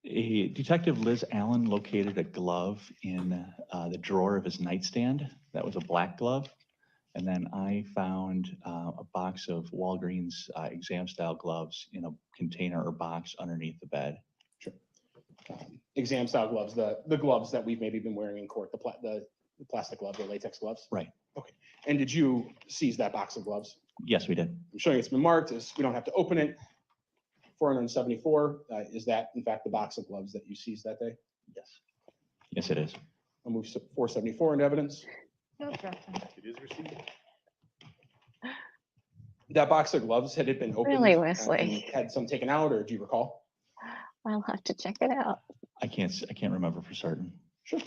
A Detective Liz Allen located a glove in the drawer of his nightstand. That was a black glove. And then I found a box of Walgreens exam style gloves in a container or box underneath the bed. Exam style gloves, the gloves that we've maybe been wearing in court, the plastic gloves, the latex gloves. Right. Okay. And did you seize that box of gloves? Yes, we did. I'm showing it's been marked as we don't have to open it. 474, is that in fact the box of gloves that you seized that day? Yes. Yes, it is. I'll move 474 into evidence. No objection. It is received. That box of gloves, had it been opened? Really, and Wesley? Had some taken out, or do you recall? I'll have to check it out. I can't remember for certain. Sure.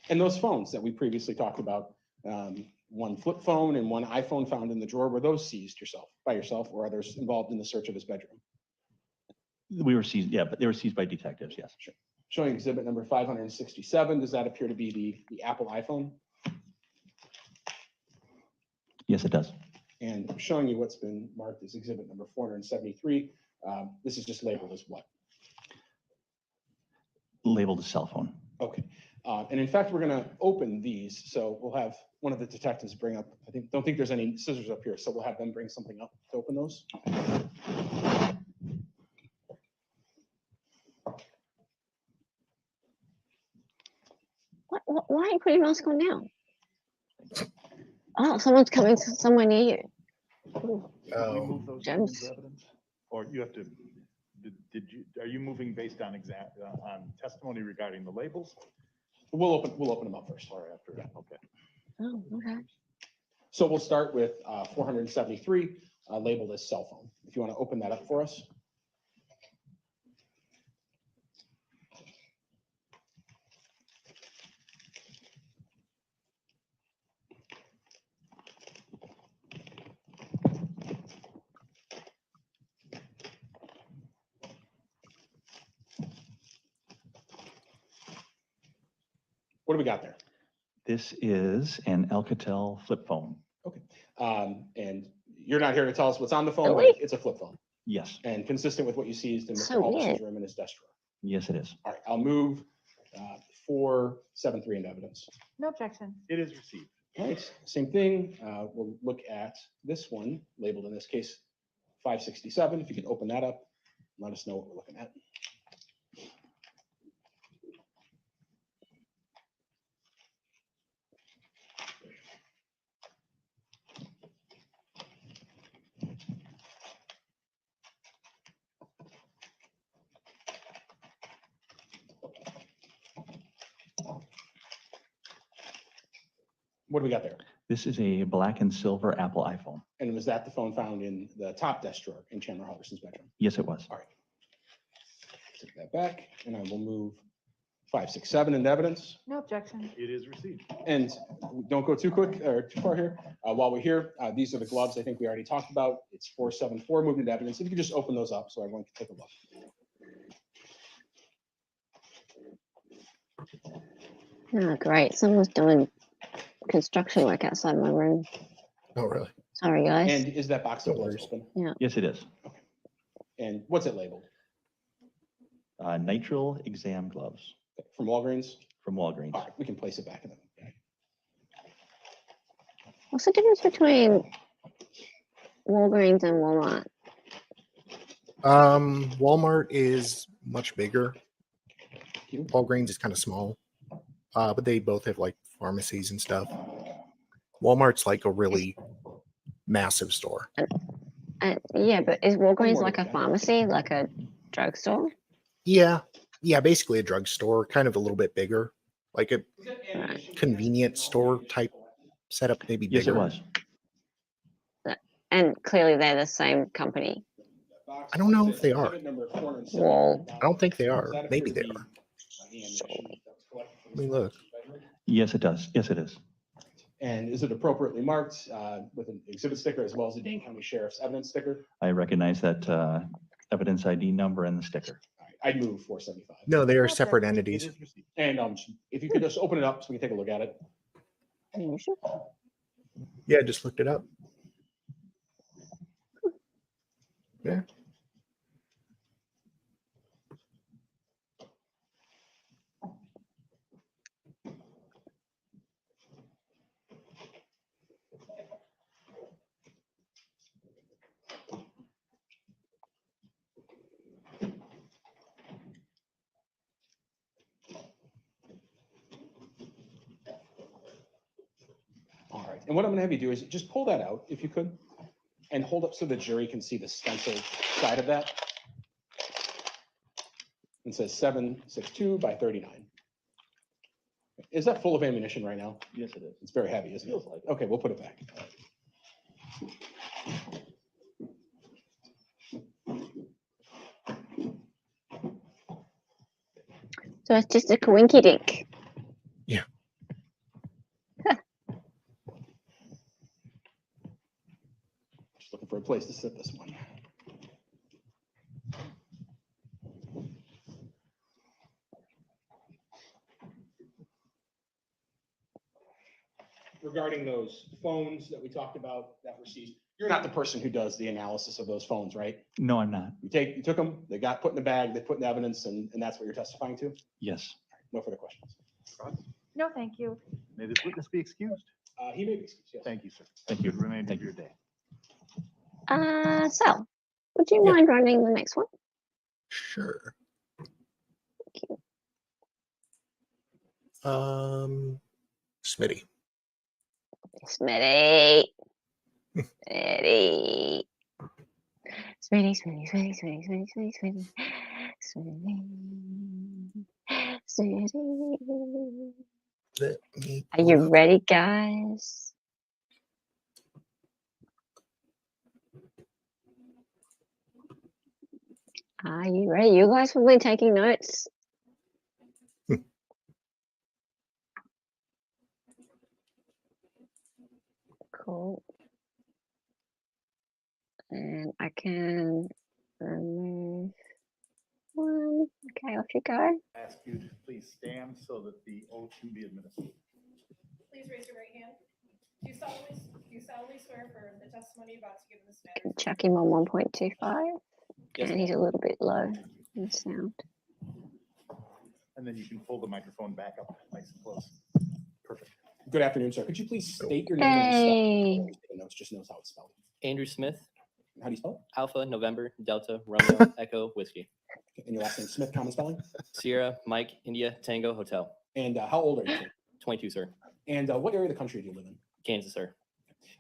And those phones that we previously talked about, one flip phone and one iPhone found in the drawer, were those seized by yourself or others involved in the search of his bedroom? We were seized, yeah, but they were seized by detectives, yes. Showing exhibit number 567, does that appear to be the Apple iPhone? Yes, it does. And I'm showing you what's been marked as exhibit number 473. This is just labeled as what? Labeled a cell phone. Okay. And in fact, we're going to open these. So we'll have one of the detectives bring up, don't think there's any scissors up here. So we'll have them bring something up to open those. Why are you putting your mask on now? Oh, someone's coming somewhere near you. Ooh, Did we Oh. move those Gems. into evidence? Or you have to, are you moving based on on testimony regarding the labels We'll open them up first. or after? Okay. Oh, okay. So we'll start with 473, labeled as cell phone. If you want to open that up for us. What do we got there? This is an Alcatel flip phone. And you're not here to tell us what's on the phone, Really? but it's a flip phone. Yes, And consistent with what you seized in Mr. So Halderson's weird. room in his desk drawer. yes, it is. All right, I'll move 473 into evidence. No objection. It is received. All right, same thing. We'll look at this one, labeled in this case 567. If you could open that up, let us know what we're looking at. What do we got there? This is a black and silver Apple iPhone. And was that the phone found in the top desk drawer in Chandler Halderson's bedroom? Yes, it was. All right. Take that back, and I will move 5, 6, 7 into evidence. No objection. It is received. And don't go too quick or too far here. While we're here, these are the gloves I think we already talked about. It's 474 moved into evidence. If you could just open those up so everyone can take a look. Oh, great. Someone's doing construction work outside my room. Oh, really? Sorry, guys. And is that box Don't still worry. open? Yes, it is. And what's it labeled? Nitrile exam gloves From Walgreens? from Walgreens. All right, we can place it back in the. What's the difference between Walgreens and Walmart? Walmart is much bigger. Walgreens is kind of small, but they both have like pharmacies and stuff. Walmart's like a really massive store. Yeah, but is Walgreens more like a than that. pharmacy, like a drugstore? Yeah, basically a drugstore, kind of a little bit bigger, like a convenience store type setup, maybe Yes, bigger. it was. And clearly they're the same company. I don't know if they are. Wall. I don't think they are. Maybe they are. Let me look. Yes, it does. Yes, it is. And is it appropriately marked with an exhibit sticker as well as the Dane County Sheriff's evidence sticker? I recognize that evidence ID number and the sticker. All right, I'd move 475. No, they are Okay. separate It entities. is received. And if you could just open it up so we can take a look at it. Are you sure? Yeah, I just looked it up. Yeah. All right, and what I'm gonna have you do is just pull that out if you could and hold up so the jury can see the stenciled side of that. It says 762 by 39. Is that full of ammunition right now? Yes, it is. It's very heavy, isn't it? Feels like it. Okay, we'll put it back. So it's just a coinky dink. Just looking for a place to sit this one. Regarding those phones that we talked about that were seized, you're not the person who does the analysis of those phones, right? No, I'm not. You took them, they got put in the bag, they put in evidence, and that's what you're testifying to? Yes. No further questions. No, thank you. May this witness be excused? He may be excused, yes. Thank you, sir. Thank you. Good remainder Thank of you. your day. Sal, would you Yeah. mind running the next one? Sure. Thank you. Smitty. Smitty. Smitty. Smitty, Smitty, Smitty, Smitty, Smitty, Smitty, Smitty. Smitty. Smitty. Let me Are pull you up. ready, guys? Are you ready? You guys probably taking notes. Cool. And I can remove one. Okay, off you go. Ask you to please stand so that the oath can be administered. Please raise your right hand. Do you solemnly swear for the testimony you're about to give in this matter? Chuck him on 1.25. Yes, And he's a little bit low in sound. And then you can pull the microphone back up nice and close. Perfect. Good afternoon, sir. Could you please state your name and Hey. spell? The notes just knows how it's spelled. Andrew Smith, How do you spell Alpha, November, Delta, Romeo, Echo, Whiskey. it? And your last name, Smith, common spelling? Sierra, Mike, India, Tango, Hotel. And how old are you, sir? 22, sir. And what area of the country do you live in? Kansas, sir.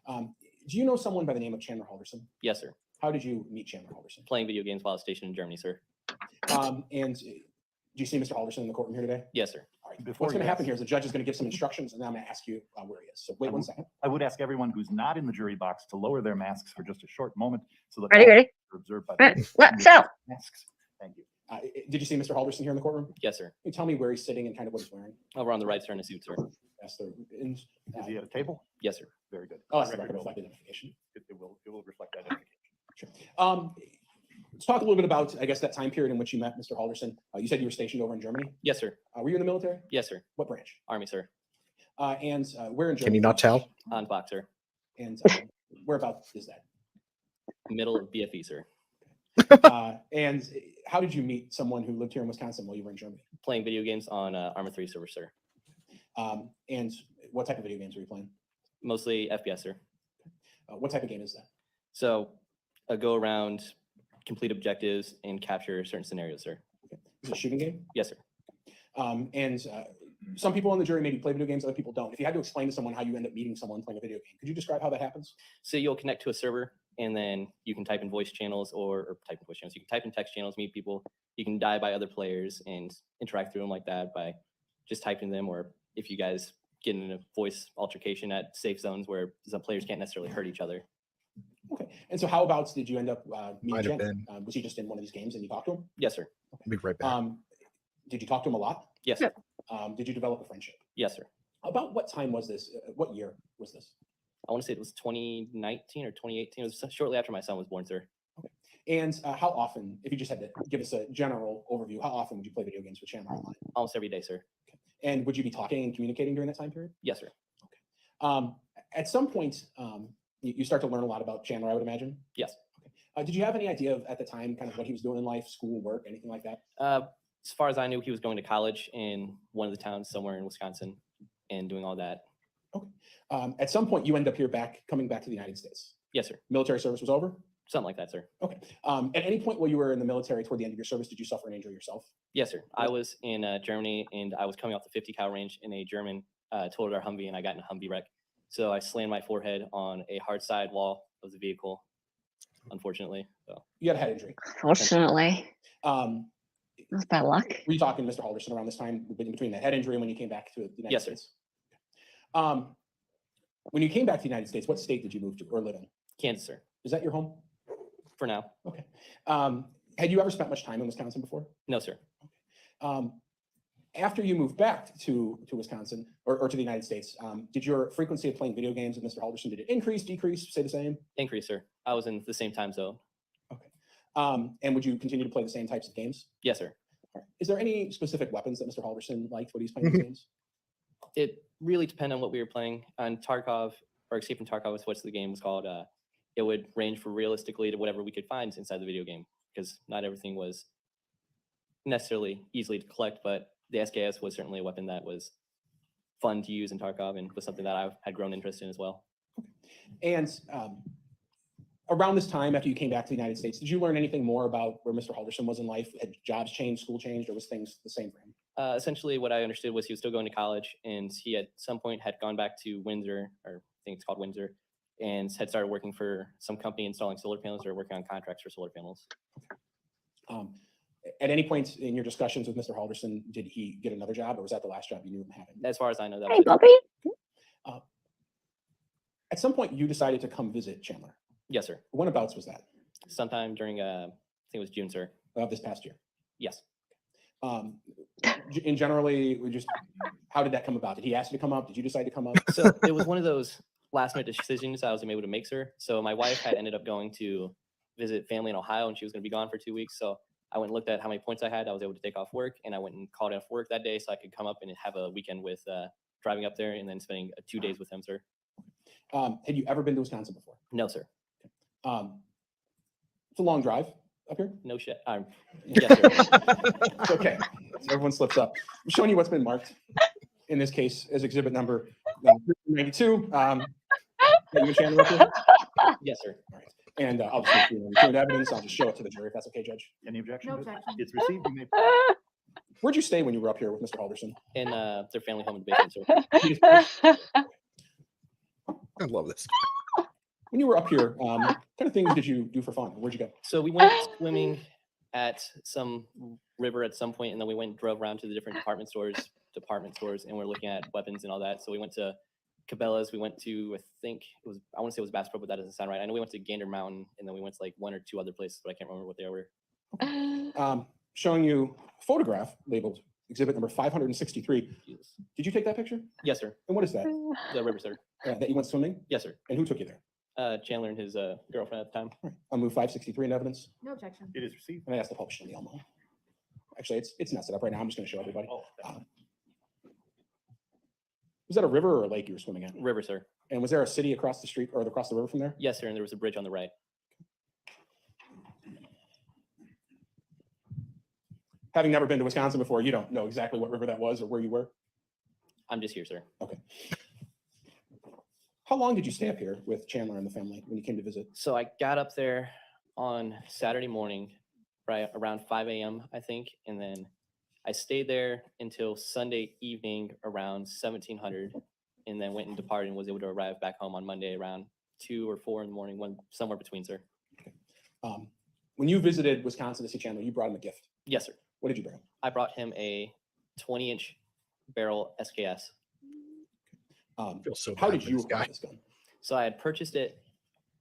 Do you know someone by the name of Chandler Halderson? Yes, sir. How did you meet Chandler Halderson? Playing video games while stationed in Germany, sir. And do you see Mr. Halderson in the courtroom here today? Yes, sir. All right. Before What's going you to happen ask- here is the judge is going to give some instructions, and then I'm going to ask you where he is. So wait one second. I would ask everyone who's not in the jury box to lower their masks for just a short moment so that Ready, all ready? are observed by Right, the let's go. masks. Thank you. Did you see Mr. Halderson here in the courtroom? Can Yes, sir. you tell me where he's sitting and kind of what he's wearing? Over on the right, sir, in a suit, sir. Yes, they're in, Is he at a table? Yes, sir. Very good. oh, that's the record of identification. It will reflect that identification. Sure. Let's talk a little bit about, I guess, that time period in which you met Mr. Halderson. You said you were stationed over in Germany. Yes, sir. Were you in the military? Yes, sir. What branch? Army, sir. And where in Germany? Can you not tell? On Fox, sir. And whereabouts is that? Middle of BFE, sir. And how did you meet someone who lived here in Wisconsin while you were in Germany? Playing video games on Arma 3 server, sir. And what type of video games were you playing? Mostly FPS, sir. What type of game is that? So a go around, complete objectives, and capture certain scenarios, sir. Is it a shooting game? Yes, sir. And some people on the jury maybe play video games, other people don't. If you had to explain to someone how you end up meeting someone playing a video game, could you describe how that happens? So you'll connect to a server, and then you can type in voice channels or type in voice channels. You can type in text channels, meet people. You can die by other players and interact through them like that by just typing them, or if you guys get in a voice altercation at safe zones where some players can't necessarily hurt each other. Okay. And so how about did you end up meeting Might have Jen? been. Was he just in one of these games and you talked to him? Yes, sir. I'll be right back. Did you talk to him a lot? Yes, sir. Did you develop a friendship? Yes, sir. About what time was this? What year was this? I want to say it was 2019 or 2018. It was shortly after my son was born, sir. And how often, if you just had to give us a general overview, how often would you play video games with Chandler online? Almost every day, sir. And would you be talking and communicating during that time period? Yes, sir. At some point, you start to learn a lot about Chandler, I would imagine. Yes. Did you have any idea at the time kind of what he was doing in life, school, work, anything like that? As far as I knew, he was going to college in one of the towns somewhere in Wisconsin and doing all that. At some point, you end up coming back to the United States. Yes, sir. Military service was over? Something like that, sir. Okay. At any point while you were in the military toward the end of your service, did you suffer an injury yourself? Yes, sir. I was in Germany, and I was coming off the 50 cal range in a German totaled our Humvee, and I got in a Humvee wreck. So I slammed my forehead on a hard side wall of the vehicle, unfortunately. So You had a head injury. Fortunately, Um, that's bad luck. Were you talking to Mr. Halderson around this time between the head injury and when you came back to the United Yes, sir. States? When you came back to the United States, what state did you move to or live in? Kansas, sir. Is that your home? For now. Okay. Had you ever spent much time in Wisconsin before? No, sir. After you moved back to Wisconsin or to the United States, did your frequency of playing video games with Mr. Halderson, did it increase, decrease, stay the same? Increase, sir. I was in the same time zone. Okay. And would you continue to play the same types of games? Yes, sir. All right. Is there any specific weapons that Mr. Halderson liked when he was playing these games? It really depended on what we were playing. On Tarkov, or Escape from Tarkov is what the game was called. It would range for realistically to whatever we could find inside the video game, because not everything was necessarily easily to collect, but the SKS was certainly a weapon that was fun to use in Tarkov and was something that I had grown interest in as well. And around this time, after you came back to the United States, did you learn anything more about where Mr. Halderson was in life? Had jobs changed, school changed, or was things the same for him? Essentially, what I understood was he was still going to college, and he at some point had gone back to Windsor, or I think it's called Windsor, and had started working for some company installing solar panels or working on contracts for solar panels. At any point in your discussions with Mr. Halderson, did he get another job, or was that the last job you knew him having? As far as I know, that Hey, was it. Bobby. At some point, you decided to come visit Chandler. Yes, sir. Whenabouts was that? Sometime during, I think it was June, sir. This past year. Yes. In generally, how did that come about? Did he ask you to come up? Did you decide to come up? So it was one of those last minute decisions I was able to make, sir. So my wife had ended up going to visit family in Ohio, and she was going to be gone for 2 weeks. So I went and looked at how many points I had. I was able to take off work, and I went and called off work that day so I could come up and have a weekend with driving up there and then spending 2 days with him, sir. Had you ever been to Wisconsin before? No, sir. It's a long drive up here. No shit. Yes, sir. It's okay. So everyone slips up. I'm showing you what's been marked in this case as exhibit number 92. You Chandler up here? Yes, sir. All right. And I'll just do the evidence. I'll just show it to the jury if that's okay, Judge. Any objection? No to it? objection. It's received. You may. Where'd you stay when you were up here with Mr. Halderson? In their family home in the basement, sir. I love this. When you were up here, what kind of things did you do for fun? Where'd you go? So we went swimming at some river at some point, and then we went and drove around to the different department stores, and we're looking at weapons and all that. So we went to Cabela's, we went to, I want to say it was Bass Pro, but that doesn't sound right. I know we went to Gander Mountain, and then we went to like 1 or 2 other places, but I can't remember what they were. Showing you a photograph labeled exhibit number 563. Jesus. Did you take that picture? Yes, sir. And what is that? The river, sir. That you went swimming? Yes, sir. And who took you there? Chandler and his girlfriend at the time. All right. I'll move 563 in evidence. No objection. It is received. And I asked the publisher in the Elmo. Actually, it's nested up right now. I'm just going to show everybody. Oh, Was that a river or a lake you were swimming at? River, sir. And was there a city across the street or across the river from there? Yes, sir. And there was a bridge on the right. Having never been to Wisconsin before, you don't know exactly what river that was or where you were? I'm just here, sir. Okay. How long did you stay up here with Chandler and the family when you came to visit? So I got up there on Saturday morning, right around 5 a.m., I think. And then I stayed there until Sunday evening around 1700, and then went and departed and was able to arrive back home on Monday around 2 or 4 in the morning, somewhere between, sir. Okay. When you visited Wisconsin to see Chandler, you brought him a gift. Yes, sir. What did you bring him? I brought him a 20-inch barrel SKS. I feel so How bad did for you this acquire guy. this gun? So I had purchased it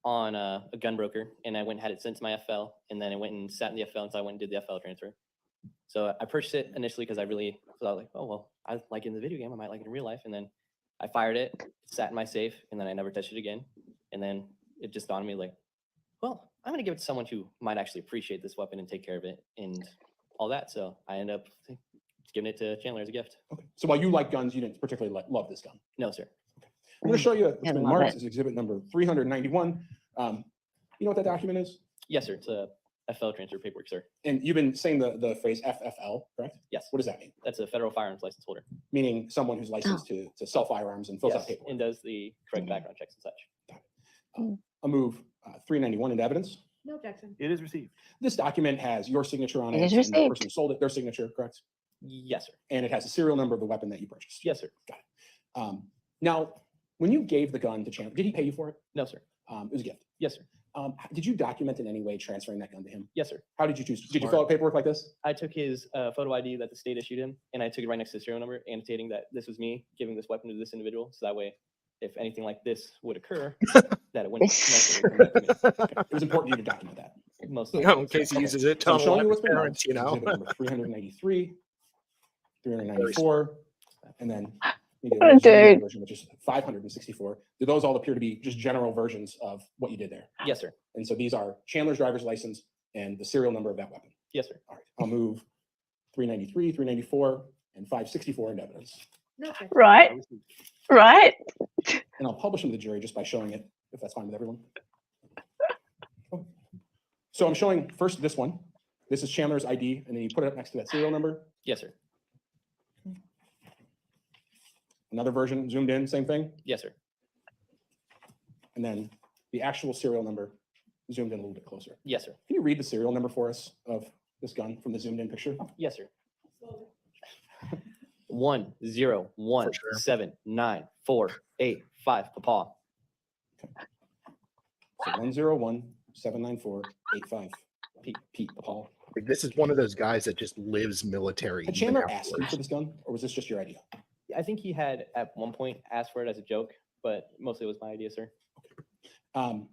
on a gun broker, and I went and had it sent to my FL, and then I went and sat in the FL until I went and did the FL transfer. So I purchased it initially because I was like, oh, well, I like it in the video game. I might like it in real life. And then I fired it, sat in my safe, and then I never touched it again. And then it just dawned on me like, well, I'm going to give it to someone who might actually appreciate this weapon and take care of it and all that. So I ended up giving it to Chandler as a gift. Okay. So while you like guns, you didn't particularly love this gun. No, sir. I'm going to show you what's I been love marked it. as exhibit number 391. You know what that document is? Yes, sir. It's a FL transfer paperwork, sir. And you've been saying the phrase FFL, correct? Yes. What does that mean? That's a federal firearms license holder. Meaning someone who's licensed to sell firearms and fills out Yes, paperwork. and does the correct background checks and such. I'll move 391 into evidence. No objection. It is received. This document has your signature on It it. is and the received. person who sold it, their signature, correct? Yes, sir. And it has the serial number of the weapon that you purchased. Yes, sir. Now, when you gave the gun to Chandler, did he pay you for it? No, sir. It was a gift. Yes, sir. Did you document in any way transferring that gun to him? Yes, sir. How did you choose? Did you Smart. fill out paperwork like this? I took his photo ID that the state issued him, and I took it right next to the serial number, annotating that this was me giving this weapon to this individual. So that way, if anything like this would occur, that it wouldn't necessarily come back to me. It was important to you to document that. Most In likely. case he Okay. uses it, So I'm tell showing him you what what's been marked. parents, you know. Exhibit number 393, 394, and then maybe Oh, a zoomed-in dude. version, which is 564. Do those all appear to be just general versions of what you did there? Yes, sir. And so these are Chandler's driver's license and the serial number of that weapon. Yes, sir. All right, I'll move 393, 394, and 564 into evidence. No objection. Right, right. And I'll publish them to the jury just by showing it, if that's fine with everyone. Okay. So I'm showing first this one. This is Chandler's ID, and then you put it up next to that serial number. Yes, sir. Another version zoomed in, same thing. Yes, sir. And then the actual serial number zoomed in a little bit closer. Yes, sir. Can you read the serial number for us of this gun from the zoomed in picture? Yes, sir. 101 sure. 7 9 4 8 5. Papa. So 101-794-85. Pete, Paul. Like, this is one of those guys that just lives military. Had even Chandler asked you afterwards. for this gun, or was this just your idea? I think he had at one point asked for it as a joke, but mostly it was my idea, sir.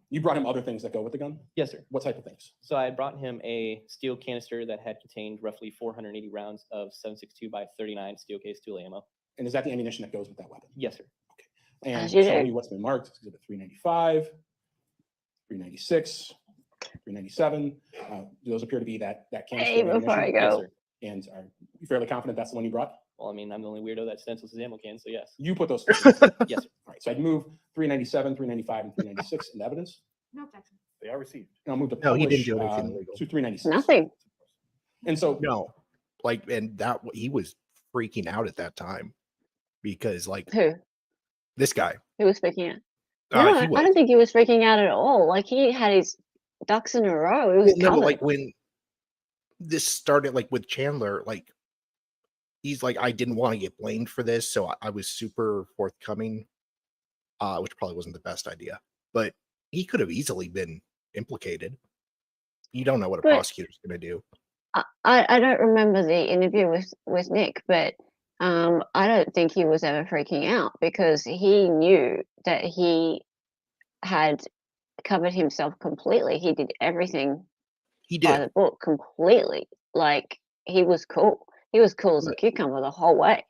You brought him other things that go with the gun? Yes, sir. What type of things? So I had brought him a steel canister that had contained roughly 480 rounds of 7.62 by 39 steel case tool ammo. And is that the ammunition that goes with that weapon? Yes, sir. And As you showing do. you what's been marked, exhibit 395, 396, 397. Do those appear to be that canister? Hey, of before I ammunition? Yes, go, sir. And are you fairly confident that's the one you brought? Well, I mean, I'm the only weirdo that stencils his ammo can, so yes. You put those. Yes, sir. All right, so I'd move 397, 395, and 396 into evidence. No objection. They are received. And I'll move to No, he publish didn't do anything illegal. to 396. nothing. And so No, like, and that he was freaking out at that time because, like, Who? this guy, Who was freaking out? uh, No, he I was. don't think he was freaking out at all. Like he had his ducks in a row. It was No, but, coming. like when this started, like with Chandler, like he's like, I didn't want to get blamed for this, so I was super forthcoming, which probably wasn't the best idea. But he could have easily been implicated. You don't know what a But- prosecutor's going to do. I don't remember the interview with Nick, but I don't think he was ever freaking out because he knew that he had covered himself completely. He did everything He by did. the book completely. Like he was cool. He was cool as a Right. cucumber the whole way.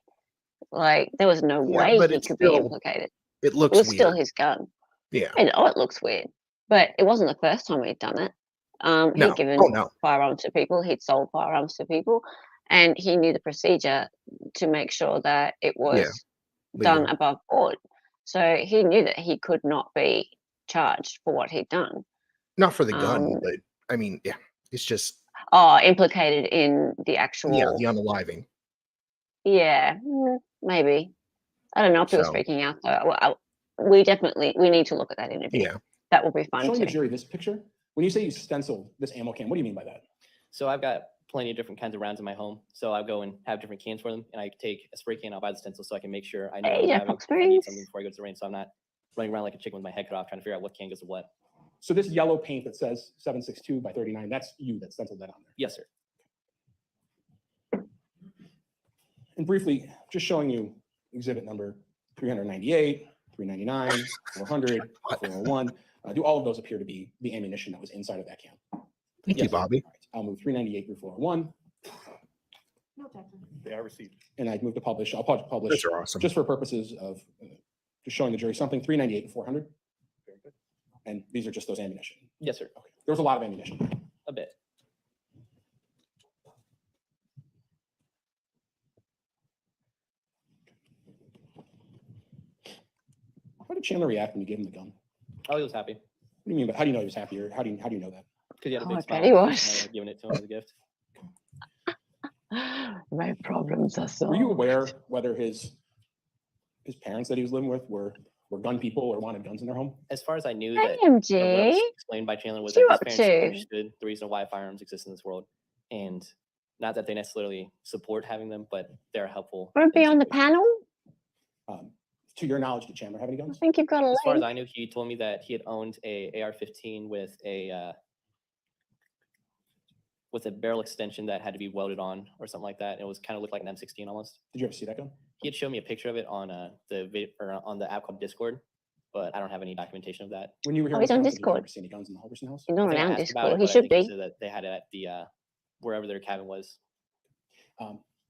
Like there was no Yeah, way but he it's could be still- implicated. It It looks was still weird. his gun. Yeah. I know it looks weird, but it wasn't the first time he'd done it. No. He'd given Oh, no. firearms to people, he'd sold firearms to people, and he knew the procedure to make sure that it was done legal. above board. So he knew that he could not be charged for what he'd done. Not for the gun, Um, but I mean, yeah, it's just implicated in the actual. yeah, the unaliving. Yeah, maybe. I don't know if he was So freaking out though. We need to look at that interview. yeah, That will be fun Showing the too. jury this picture, when you say you stencil this ammo can, what do you mean by that? So I've got plenty of different kinds of rounds in my home. So I go and have different cans for them, and I take a spray can. I'll buy the stencil so I can make sure I know Hey, what I'm Jeff having Fox if I need Springs. something before I go to the range. So I'm not running around like a chicken with my head cut off trying to figure out what can goes to what. So this yellow paint that says 762 by 39, that's you that stenciled that on there. Yes, sir. And briefly, just showing you exhibit number 398, 399, 400, 401. Do all of those appear to be the ammunition that was inside of that can? thank Yes, you, sir. Bobby. All right, I'll move 398 through 401, No objection. They are received. and I move to publish. I'll publish Those are awesome. just for purposes of just showing the jury something. 398 and 400, Very good. and these are just those ammunition. Yes, sir. Okay, there was a lot of ammunition. A bit. How did Chandler react when you gave him the gun? Oh, he was happy What do you mean? But how do you know he was happy? Or how do you know that? because he had a Oh, big I smile. bet he and I was. had given it to him as a gift. My problems are solved. Were you aware whether his parents that he was living with were gun people or wanted guns in their home? As far as I knew, Hey, that what MG. was explained by Chandler was What you that up his parents to? understood the reason why firearms exist in this world, and not that they necessarily support having them, but they're helpful. Want to be in on the situations. panel? To your knowledge, did Chandler have any I guns? think you've got a As far as link. I knew, he told me that he had owned a AR-15 with a barrel extension that had to be welded on or something like that. It was kind of looked like an M16 almost. Did you ever see that gun? He had shown me a picture of it on on the app called Discord, but I don't have any documentation of that. When you were here, Oh, he's on Wisconsin, did you Discord. ever see any guns in the Halderson house? He's I not think I around asked about Discord. it, He but I should think he be. said that they had it at the wherever their cabin was.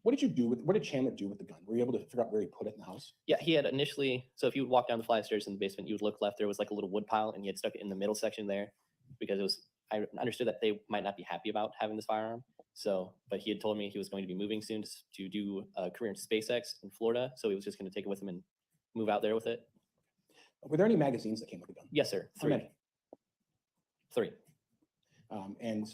What did you do with? What did Chandler do with the gun? Were you able to figure out where he put it in the house? Yeah, he had initially. So if you would walk down the flight of stairs in the basement, you would look left. There was like a little wood pile, and he had stuck it in the middle section there because it was. I understood that they might not be happy about having this firearm. So, but he had told me he was going to be moving soon to do a career in SpaceX in Florida. So he was just going to take it with him and move out there with it. Were there any magazines that came with the gun? Yes, sir. How many? 3. And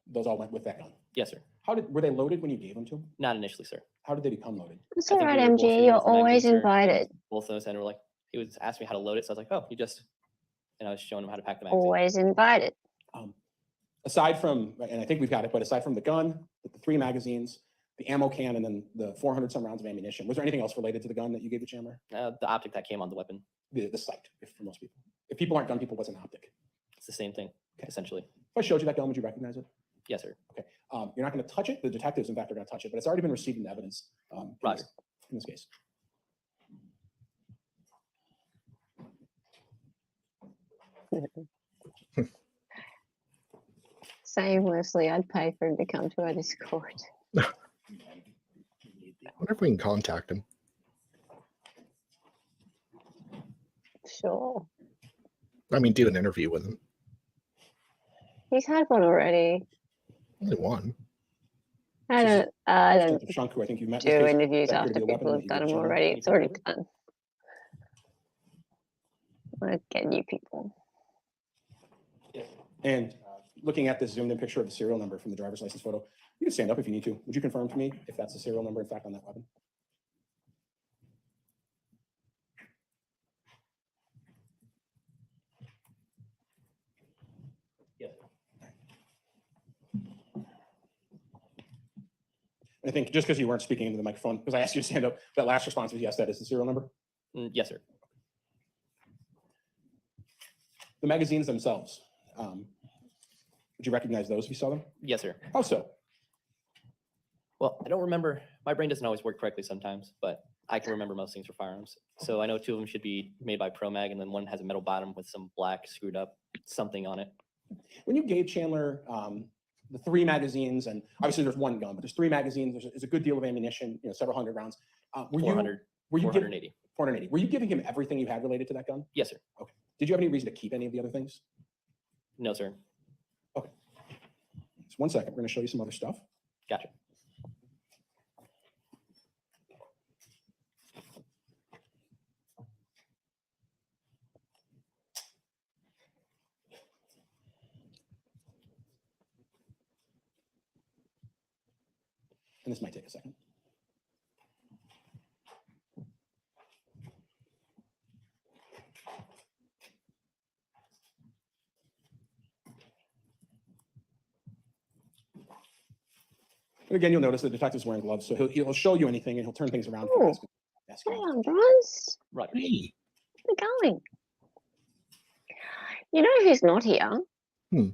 those all went with that gun. Yes, sir. Were they loaded when you gave them to him? Not initially, sir. How did they become loaded? It's I all think right, we were both MG. familiar You're with the always magazine, sir, invited. Both of us, and we're like, he was asking me how to load it. So I was like, oh, you just, and I was showing him how to pack the magazine. Always invited. Aside from, and I think we've got it, but aside from the gun, the 3 magazines, the ammo can, and then the 400 some rounds of ammunition, was there anything else related to the gun that you gave to Chandler? The optic that came on the weapon. The sight, if for most people. If people aren't gun people, what's an optic? It's the same thing, essentially. If I showed you that gun, would you recognize it? Yes, sir. You're not going to touch it. The detectives, in fact, are going to touch it, but it's already been received into evidence Roger. in this case. Same, Leslie. I'd pay for him to come to our Discord. I wonder if we can contact him. Sure. I mean, do an interview with him. He's had one already. Only one. I don't Detective Shunk, who I think you met. do in this case, interviews that appeared to after be a weapon people that have you done gave them Chandler. already. Can It's you already prove it? done. Let's get new people. And looking at this zoomed in picture of the serial number from the driver's license photo, you can stand up if you need to. Would you confirm to me if that's the serial number, in fact, on that weapon? Yes. I think just because you weren't speaking into the microphone, because I asked you to stand up, that last response was yes, that is the serial number. Yes, sir. The magazines themselves, would you recognize those if you saw them? Yes, sir. How so? Well, I don't remember. My brain doesn't always work correctly sometimes, but I can remember most things for firearms. So I know 2 of them should be made by ProMag, and then one has a metal bottom with some black screwed up something on it. When you gave Chandler the 3 magazines, and obviously there's 1 gun, but there's 3 magazines, there's a good deal of ammunition, several hundred rounds. Were 400, you 480. 480. Were you giving him everything you had related to that gun? Yes, sir. Okay. Did you have any reason to keep any of the other things? No, sir. Okay. Just 1 second. We're going to show you some other stuff. Gotcha. And this might take a second. And again, you'll notice the detective's wearing gloves, so he'll show you anything and he'll turn things around. Ooh. Hang on, Bronze. Roger. Hey, Where's it going? You know who's not here? Hmm.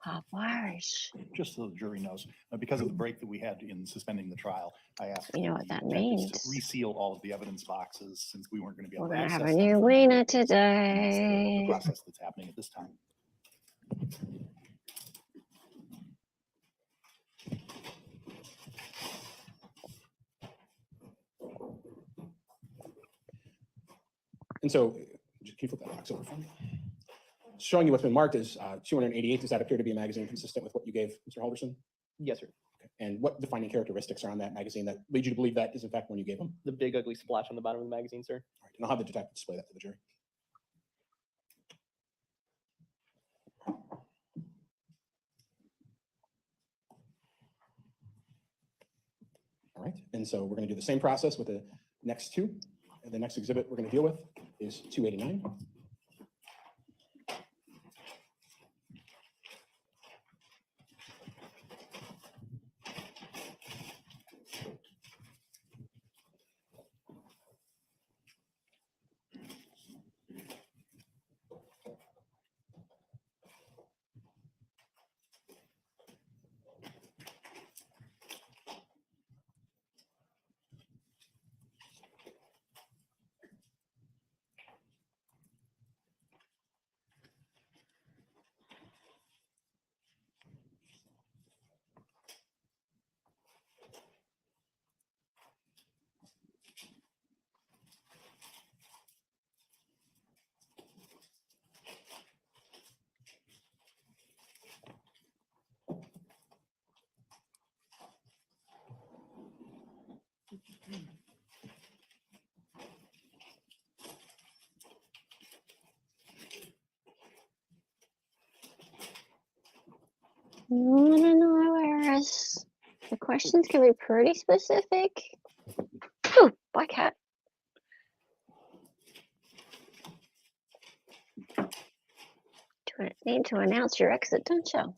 Half Irish. Just so the jury knows, because of the break that we had in suspending the trial, I asked You know the what that detectives means. to reseal all of the evidence boxes since we weren't going to be able We're to gonna access have a them new from winner the today. process that's happening at this time. And so, just can you flip that box over for me? Showing you what's been marked as 288. Does that appear to be a magazine consistent with what you gave Mr. Halderson? Yes, sir. Okay. And what defining characteristics are on that magazine that lead you to believe that is in fact one you gave him? The big ugly splash on the bottom of the magazine, sir. All right, and I'll have the detective display that to the jury. All right, and so we're going to do the same process with the next 2. And the next exhibit we're going to deal with is 289. No, whereas the questions can be pretty specific. Oh, bye, cat. Need to announce your exit, don't you?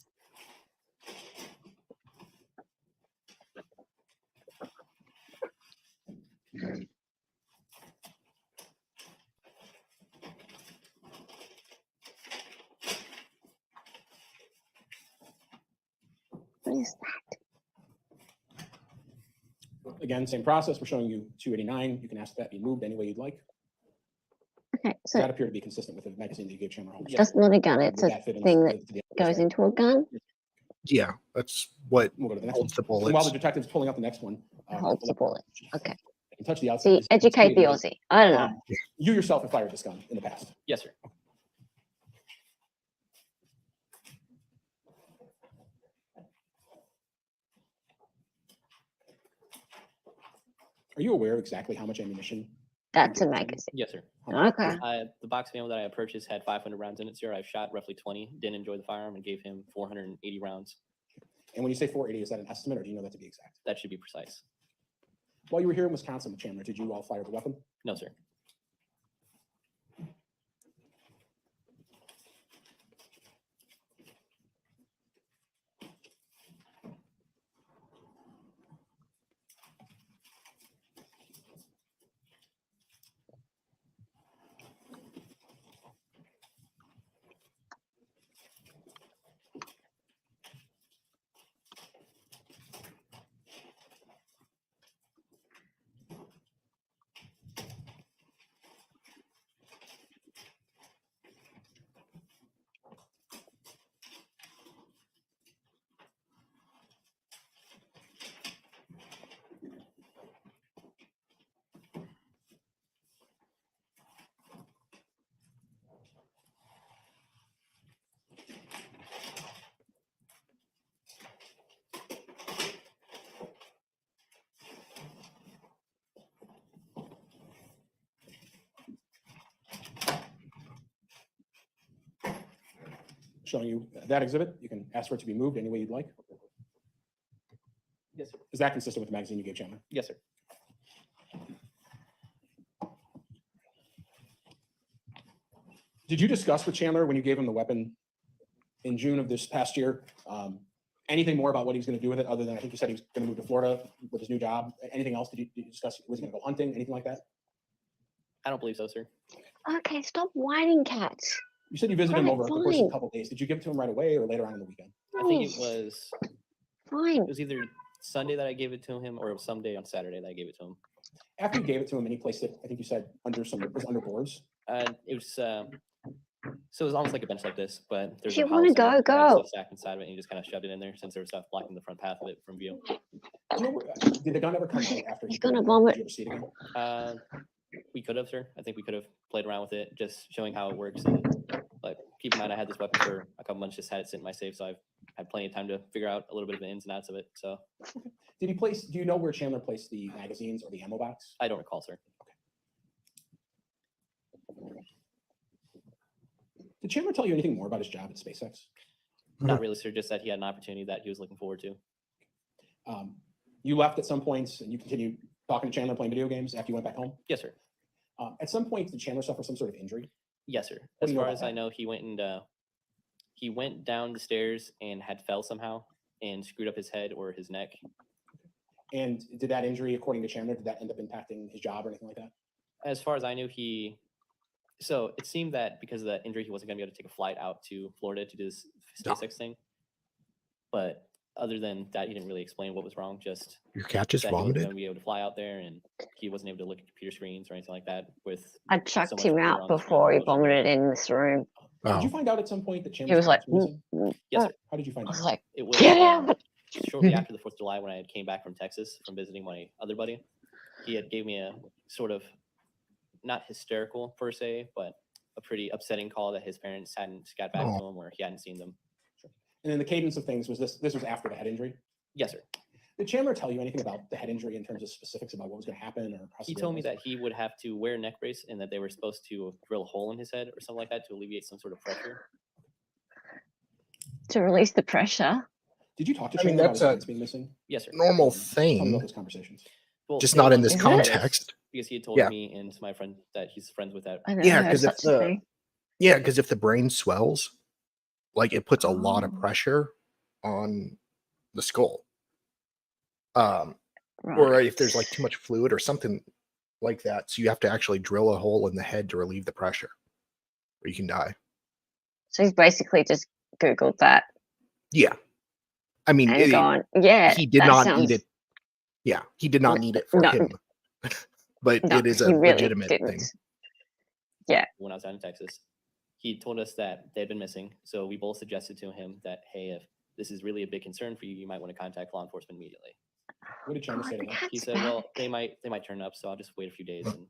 What is that? Again, same process. We're showing you 289. You can ask that be moved any way you'd like. Okay, Does so that appear to be consistent with the magazine that you gave Chandler Halderson? that's not a gun, it's Would a that fit in thing with that the others, goes right? into a gun. yeah, that's what We'll go to the next one. holds the And while bullets. the detective's pulling up the next one, Holds the bullet. Okay. I can touch the outside. See, educate the Aussie. I don't know. You yourself have fired this gun in the past. Yes, sir. Are you aware of exactly how much ammunition? That's a magazine. Yes, sir. Okay. The box of ammo that I purchased had 500 rounds in it, sir. I've shot roughly 20. Didn't enjoy the firearm and gave him 480 rounds. And when you say 480, is that an estimate or do you know that to be exact? That should be precise. While you were here in Wisconsin with Chandler, did you all fire the weapon? No, sir. showing you that exhibit. You can ask for it to be moved any way you'd like. Yes, sir. Is that consistent with the magazine you gave Chandler? Yes, sir. Did you discuss with Chandler when you gave him the weapon in June of this past year, anything more about what he's going to do with it other than I think you said he was going to move to Florida with his new job? Anything else? Did you discuss? Was he going to go hunting? Anything like that? I don't believe so, sir. Okay, stop whining, cats. You said you visited him Right, over the course of fine. a couple of days. Did you give it to him right away or later on in the weekend? I think Oh, it was fine. either Sunday that I gave it to him or it was someday on Saturday that I gave it to him. After you gave it to him and he placed it, I think you said under under boards. It was so it was almost like a bench like this, but there's If you a wanna house and go, I had go. stuff stacked inside of it and he just kind of shoved it in there since there was stuff blocking the front path of it from view. You know, did the gun ever come out after? He's he gonna did it? vomit. Did you ever see it again? We could have, sir. I think we could have played around with it, just showing how it works. And like, keep in mind, I had this weapon for a couple months, just had it sit in my safe, so I've had plenty of time to figure out a little bit of the ins and outs of it. So Did he place? Do you know where Chandler placed the magazines or the ammo box? I don't recall, sir. Did Chandler tell you anything more about his job at SpaceX? Not really, sir. Just that he had an opportunity that he was looking forward to. You left at some points and you continued talking to Chandler playing video games after you went back home. Yes, sir. At some point, did Chandler suffer some sort of injury? Yes, sir. What do As you know far about as I that? know, he went down the stairs and had fell somehow and screwed up his head or his neck. And did that injury, according to Chandler, did that end up impacting his job or anything like that? As far as I knew, so it seemed that because of that injury, he wasn't going to be able to take a flight out to Florida to do this No. SpaceX thing. But other than that, he didn't really explain what was wrong. Just Your cat just that he wasn't vomited. going to be able to fly out there, and he wasn't able to look at computer screens or anything like that. With I so chucked much him fear out on the screen, before he emotional. vomited in this room. Did you Oh, find out at some point that He Chandler was like, missing? Yes, sir. How did you find I was out? like, It was get out. shortly after the 4th of July when I came back from Texas from visiting my other buddy. He had gave me a sort of not hysterical per se, but a pretty upsetting call that his parents hadn't got back Oh. to him or he hadn't seen them. And then the cadence of things was this was after the head injury. Yes, sir. Did Chandler tell you anything about the head injury in terms of specifics about what was going to happen or how He severe it told me was? that he would have to wear a neck brace and that they were supposed to drill a hole in his head or something like that to alleviate some sort of pressure. To release the pressure. Did you talk to I mean, Chandler about that's his a hands being missing? Yes, sir. normal Tell me about thing, those conversations. Well, just they not were in this Is it? context. because he had told Yeah. me and my friend that he's friends with that. I never Yeah, heard 'cause if such a thing. Yeah, because if the brain swells, like it puts a lot of Oh. pressure on the skull. Or Right. if there's like too much fluid or something like that, so you have to actually drill a hole in the head to relieve the pressure, or you can die. So he's basically just Googled that Yeah, I mean, and gone, yeah, he did that not sounds, need it. Yeah, he did not need it for no, him, but no, it is a he really legitimate didn't. thing. When I was out in Texas, he told us that they'd been missing. So we both suggested to him that, hey, if this is really a big concern for you, you might want to contact law enforcement immediately. What did Chandler God, say to the that? He cat's said, well, back. they might turn up, so I'll just wait a few days and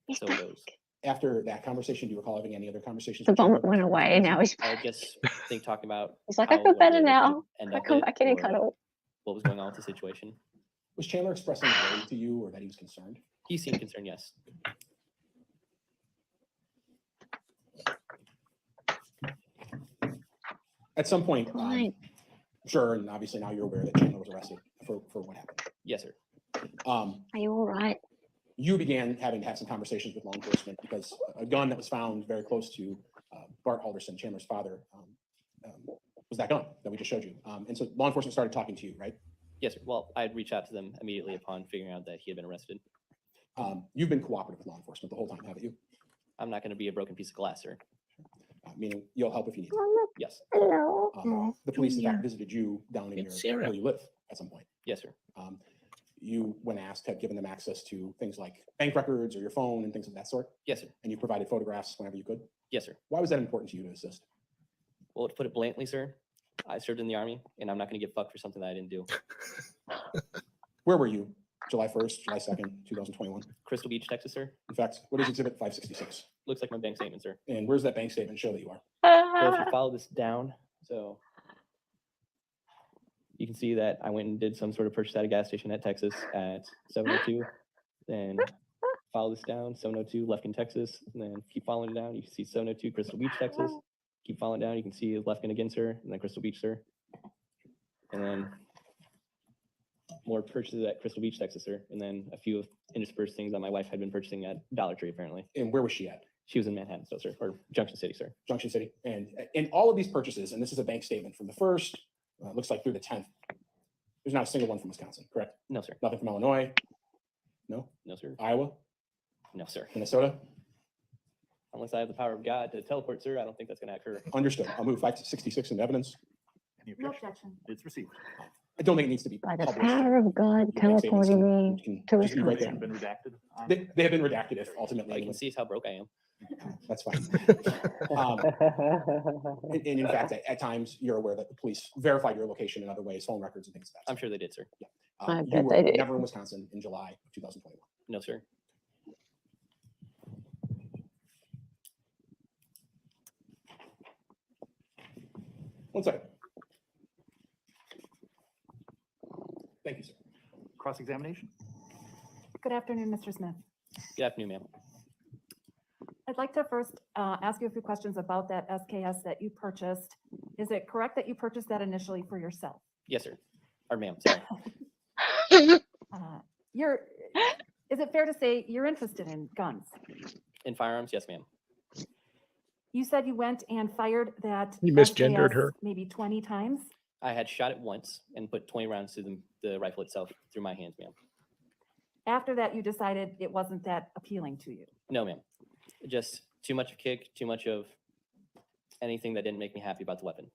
He's so it back. goes. After that conversation, do you recall having any other conversations? The with Chandler vomit went about away and now he's I back. just think talking about He's like, I how feel better likely it now. could end I up come with back in and or cuddle. what was going on with the situation. Was Chandler expressing worry to you or that he was concerned? He seemed concerned, yes. At some point, Fine. sure, and obviously now you're aware that Chandler was arrested for what happened. Yes, sir. Um, Are you all right? you began having to have some conversations with law enforcement because a gun that was found very close to Bart Halderson, Chandler's father, was that gun that we just showed you. And so law enforcement started talking to you, right? Yes, sir. Well, I'd reach out to them immediately upon figuring out that he had been arrested. You've been cooperative with law enforcement the whole time, haven't you? I'm not going to be a broken piece of glass, sir. Meaning you'll help if you need. to. Oh, look. Yes. Hello. The police in yeah. fact visited you down in It's your Sarah. where you live at some point. Yes, sir. You, when asked, had given them access to things like bank records or your phone and things of that sort, Yes, sir. and you provided photographs whenever you could. Yes, sir. Why was that important to you to assist? Well, to put it bluntly, sir, I served in the Army, and I'm not going to get fucked for something that I didn't do. Where were you? July 1st, July 2nd, 2021. Crystal Beach, Texas, sir. In fact, what is Exhibit 566? Looks like my bank statement, sir. And where's that bank statement show that you are? So if you follow this down, so you can see that I went and did some sort of purchase at a gas station at Texas at 702. Then follow this down, 702 Lufkin, Texas. And then keep following it down. You can see 702 Crystal Beach, Texas. keep falling down. You can see Lefkin against her, and then Crystal Beach, sir. And then more purchases at Crystal Beach, Texas, sir. And then a few interspersed things that my wife had been purchasing at Dollar Tree, apparently. And where was she at? She was in Manhattan still, sir, or Junction City, sir. Junction City. And in all of these purchases, and this is a bank statement from the 1st, looks like through the 10th, there's not a single one from Wisconsin, correct? No, sir. Nothing from Illinois? No? No, sir. Iowa? No, sir. Minnesota? Unless I have the power of God to teleport, sir, I don't think that's going to occur. Understood. I'll move 566 into evidence. Any No objection? objection. It's received. I don't think it needs to be By the published. power of God, The bank statements teleporting can- me can to just be right there. Hasn't been redacted. They have been redacted if ultimately. All you can see is how broke I am. That's fine. And in fact, at times, you're aware that the police verified your location in other ways, phone records and things like that. I'm sure they did, sir. I You bet were they did. never in Wisconsin in July of 2021. No, sir. One second. Thank you, sir. Cross-examination? Good afternoon, Mr. Smith. Good afternoon, ma'am. I'd like to first ask you a few questions about that SKS that you purchased. Is it correct that you purchased that initially for yourself? Yes, sir. Or ma'am, sorry. Is it fair to say you're interested in guns? In firearms, yes, ma'am. You said you went and fired that. You misgendered SKS her. Maybe 20 times. I had shot it once and put 20 rounds through the rifle itself through my hands, ma'am. After that, you decided it wasn't that appealing to you. No, ma'am. Just too much of kick, too much of anything that didn't make me happy about the weapon.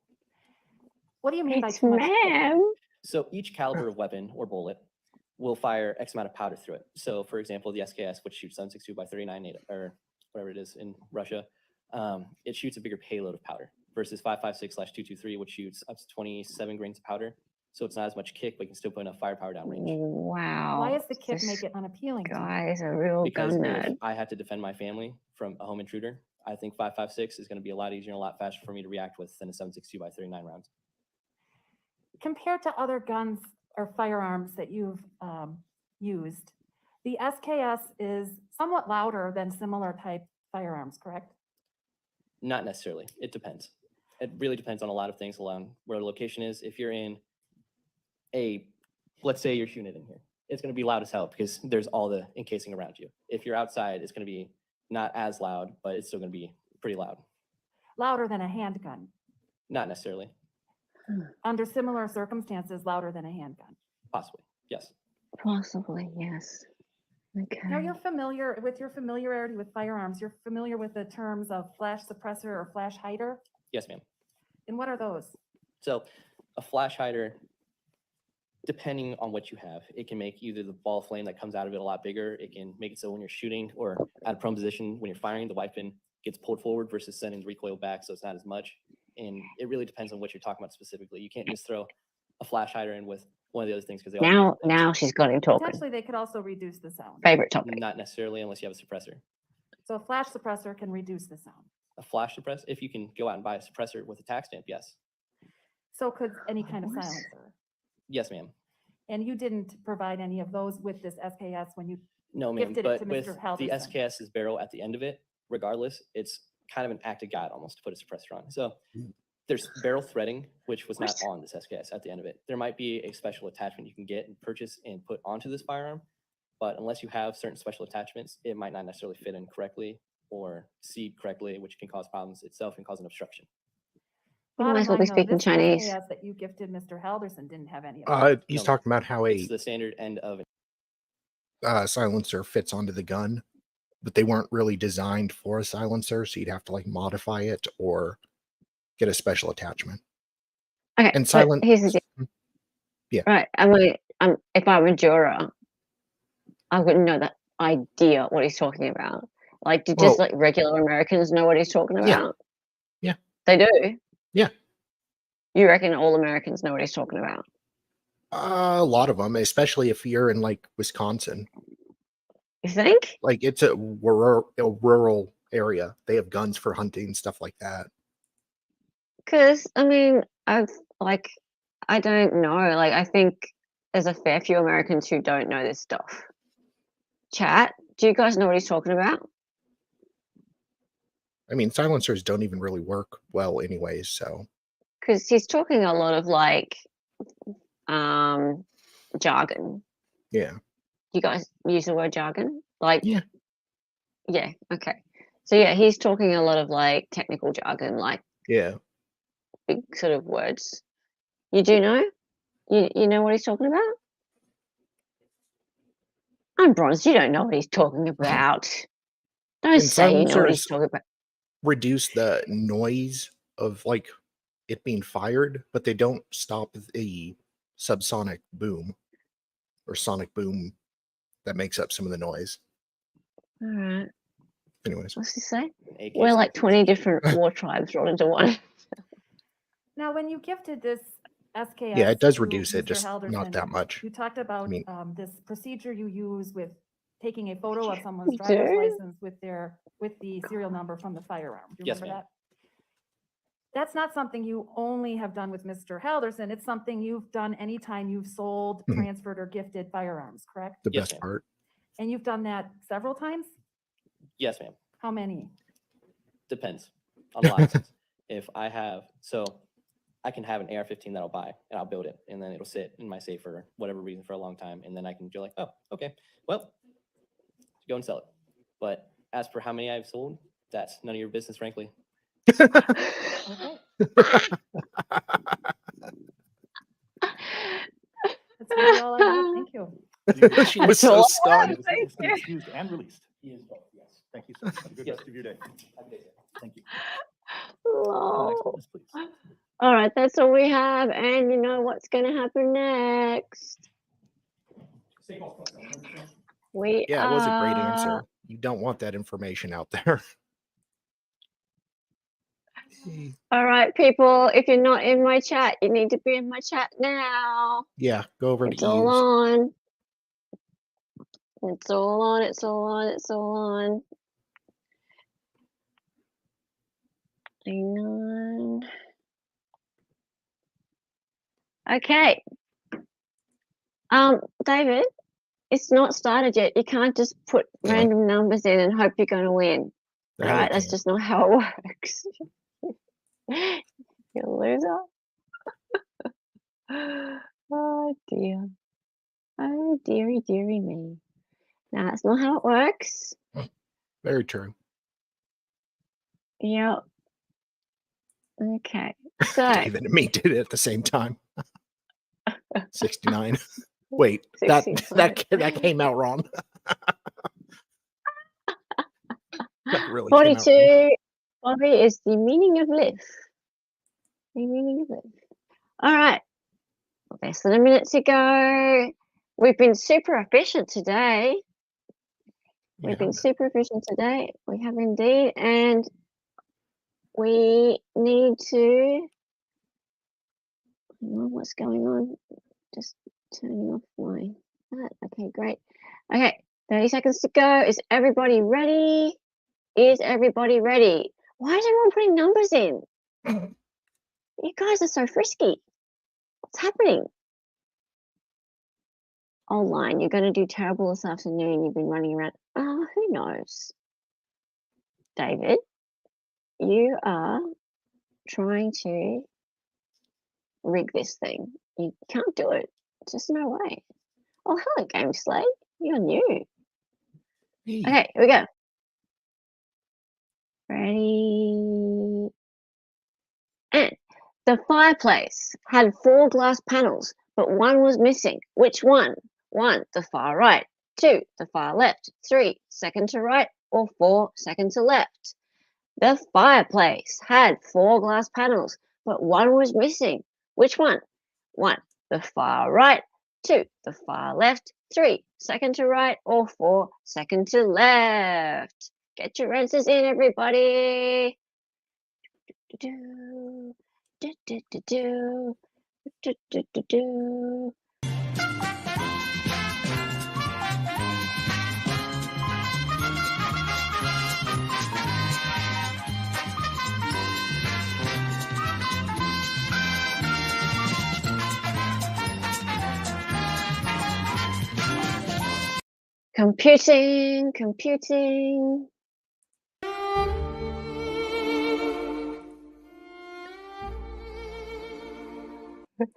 What do you mean by It's too much? kick? ma'am. So each caliber of weapon or bullet will fire X amount of powder through it. So for example, the SKS, which shoots 7.62 by 39 or whatever it is in Russia, it shoots a bigger payload of powder versus 5.56/223, which shoots up to 27 grains of powder. So it's not as much kick, but you can still put enough firepower downrange. Wow. Why is the kick this make it unappealing to you? guy is a real Because gun if nerd. I had to defend my family from a home intruder, I think 5.56 is going to be a lot easier and a lot faster for me to react with than a 7.62 by 39 rounds. Compared to other guns or firearms that you've used, the SKS is somewhat louder than similar type firearms, correct? Not necessarily. It depends. It really depends on a lot of things along where the location is. If you're in let's say you're shooting it in here, it's going to be loud as hell because there's all the encasing around you. If you're outside, it's going to be not as loud, but it's still going to be pretty loud. Louder than a handgun. Not necessarily. Under similar circumstances, louder than a handgun. Possibly. Yes. Possibly, yes. Okay. Now, you're familiar with your familiarity with firearms. You're familiar with the terms of flash suppressor or flash hider. Yes, ma'am. And what are those? So a flash hider, depending on what you have, it can make either the ball flame that comes out of it a lot bigger. It can make it so when you're shooting or at a prone position, when you're firing, the weapon gets pulled forward versus sending the recoil back. So it's not as much. And it really depends on what you're talking about specifically. You can't just throw a flash hider in with one of the other things because they all do Now, different things. now she's got him talking. Potentially, they could also reduce the sound. Favorite topic. Not necessarily unless you have a suppressor. So a flash suppressor can reduce the sound. A flash suppressor, if you can go out and buy a suppressor with a tax stamp, yes. So could any kind of course. silencer. Yes, ma'am. And you didn't provide any of those with this SKS when you, No, ma'am. Gifted it But to with Mr. the Halderson. SKS's barrel at the end of it, regardless, it's kind of an act of God almost to put a suppressor on. So there's barrel threading, which was not What? on this SKS at the end of it. There might be a special attachment you can get and purchase and put onto this firearm, but unless you have certain special attachments, it might not necessarily fit in correctly or seed correctly, which can cause problems itself and cause an obstruction. You might bottom as well be line, though, speaking this Chinese. SKS that you gifted Mr. Halderson didn't have any of that. He's No, talking about how It's a the standard end of it. silencer fits onto the gun, but they weren't really designed for a silencer, so you'd have to like modify it or get a special attachment. Okay, And but silent. here's the deal. Yeah. Right. I mean, if I'm a juror, I wouldn't know that idea what he's talking about. Like, did just Well- like regular Americans know what he's talking Yeah. about? Yeah. They do? Yeah. You reckon all Americans know what he's talking about? A lot of them, especially if you're in like Wisconsin, You think? like it's a rural area. They have guns for hunting and stuff like that. Because, I mean, I don't know. Like, I think there's a fair few Americans who don't know this stuff. Chat, do you guys know what he's talking about? I mean, silencers don't even really work well anyways, so Because he's talking a lot of like jargon. yeah. You guys use the word jargon? Like, Yeah. yeah, okay. So yeah, he's talking a lot of like technical jargon, like Yeah. big sort of words. You do know? You know what he's talking about? I'm Bronze, you don't know what he's talking about. Don't And say you know what he's silencers talking about. reduce the noise of like it being fired, but they don't stop the subsonic boom or sonic boom that makes up some of the noise. All right. Anyways, What's he say? AK We're like something. 20 different war tribes rolled into one. Now, when you gifted this SKS, yeah, it does to reduce it, Mr. just not Halderson, that much. You talked about mean- this procedure you use with taking a photo of someone's You driver's do? license with the serial number from the firearm. Do you Yes, remember ma'am. that? That's not something you only have done with Mr. Halderson. It's something you've done anytime you've sold, Mhm. transferred, or gifted firearms, correct? The Yes, best ma'am. part. And you've done that several times? Yes, ma'am. How many? Depends on the license. If I have, so I can have an AR-15 that I'll buy and I'll build it, and then it'll sit in my safe for whatever reason for a long time, and then I can go like, oh, okay, well, go and sell it. But as for how many I've sold, that's none of your business, frankly. Okay. That's really all I have. Thank you. She was so all stunned. It's been excused and released. He is both, yes. Thank you, sir. Have a good Yes. rest of your day. Thank you. Lol. Next witness, please. All right, that's all we have. And you know what's going to happen next? We Yeah, it was a great are- answer. You don't want that information out there. All right, people, if you're not in my chat, you need to be in my chat now. Yeah, go over It's to all Eves. on. It's all on. It's all on. It's all on. Hang on. Okay. David, it's not started yet. You can't just put Yeah. random numbers in and hope you're going to win. The hell Right? I That's can't. just not how it works. You loser. Oh dear. Oh dearie, dearie me. No, that's not how it works. Very true. Yep. Okay. So David and me did it at the same time. 69. Wait, that 69. came out wrong. That really came out wrong. 42. Bobby is the meaning of live. The meaning of live. All right. Less than a minute to go. We've been super efficient today. We've Yeah, been super efficient today. We have indeed. And we need to. Hang on, what's going on? Just turning off my. Okay, great. Okay, 30 seconds to go. Is everybody ready? Is everybody ready? Why is everyone putting numbers in? You guys are so frisky. What's happening? Online, you're going to do terrible this afternoon. You've been running around. Oh, who knows? David, you are trying to rig this thing. You can't do it. Just no way. Oh, hello, Game Slate. You're new. Hey. Okay, here we go. Ready? And the fireplace had 4 glass panels, but one was missing. Which one? 1, the far right. 2, the far left. 3, second to right. Or 4, second to left. The fireplace had 4 glass panels, but one was missing. Which one? 1, the far right. 2, the far left. 3, second to right. Or 4, second to left. Get your answers in, everybody. Do, do, do, do, do, do, do, do, do. Computing.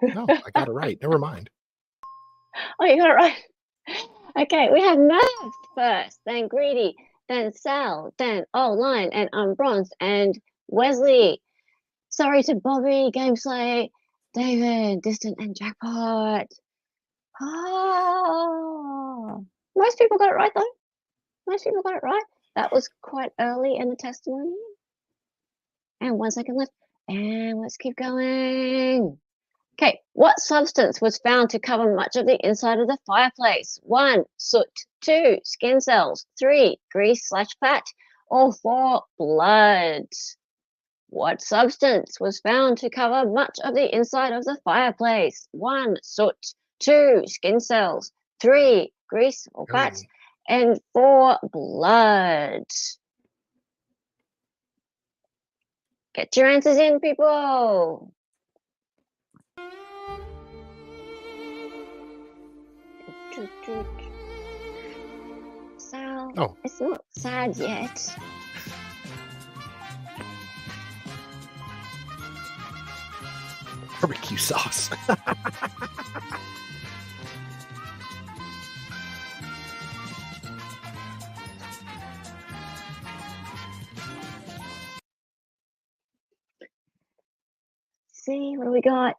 No, I got it right. Never mind. Oh, you got it right. Okay, we have Math first, then Greedy, then Sal, then Lion, and Bronze, and Wesley. Sorry to Bobby, Gameslay, David, Distant, and Jackpot. Oh, most people got it right, though. Most people got it right. That was quite early in the testimony. And 1 second left. And let's keep going. Okay, what substance was found to cover much of the inside of the fireplace? 1, soot. 2, skin cells. 3, grease/fat. Or 4, blood. What substance was found to cover much of the inside of the fireplace? 1, soot. 2, skin cells. 3, grease or fat. Ooh. And 4, blood. Get your answers in, people. Sal, Oh. it's not sad yet. Barbecue sauce. See, what do we got?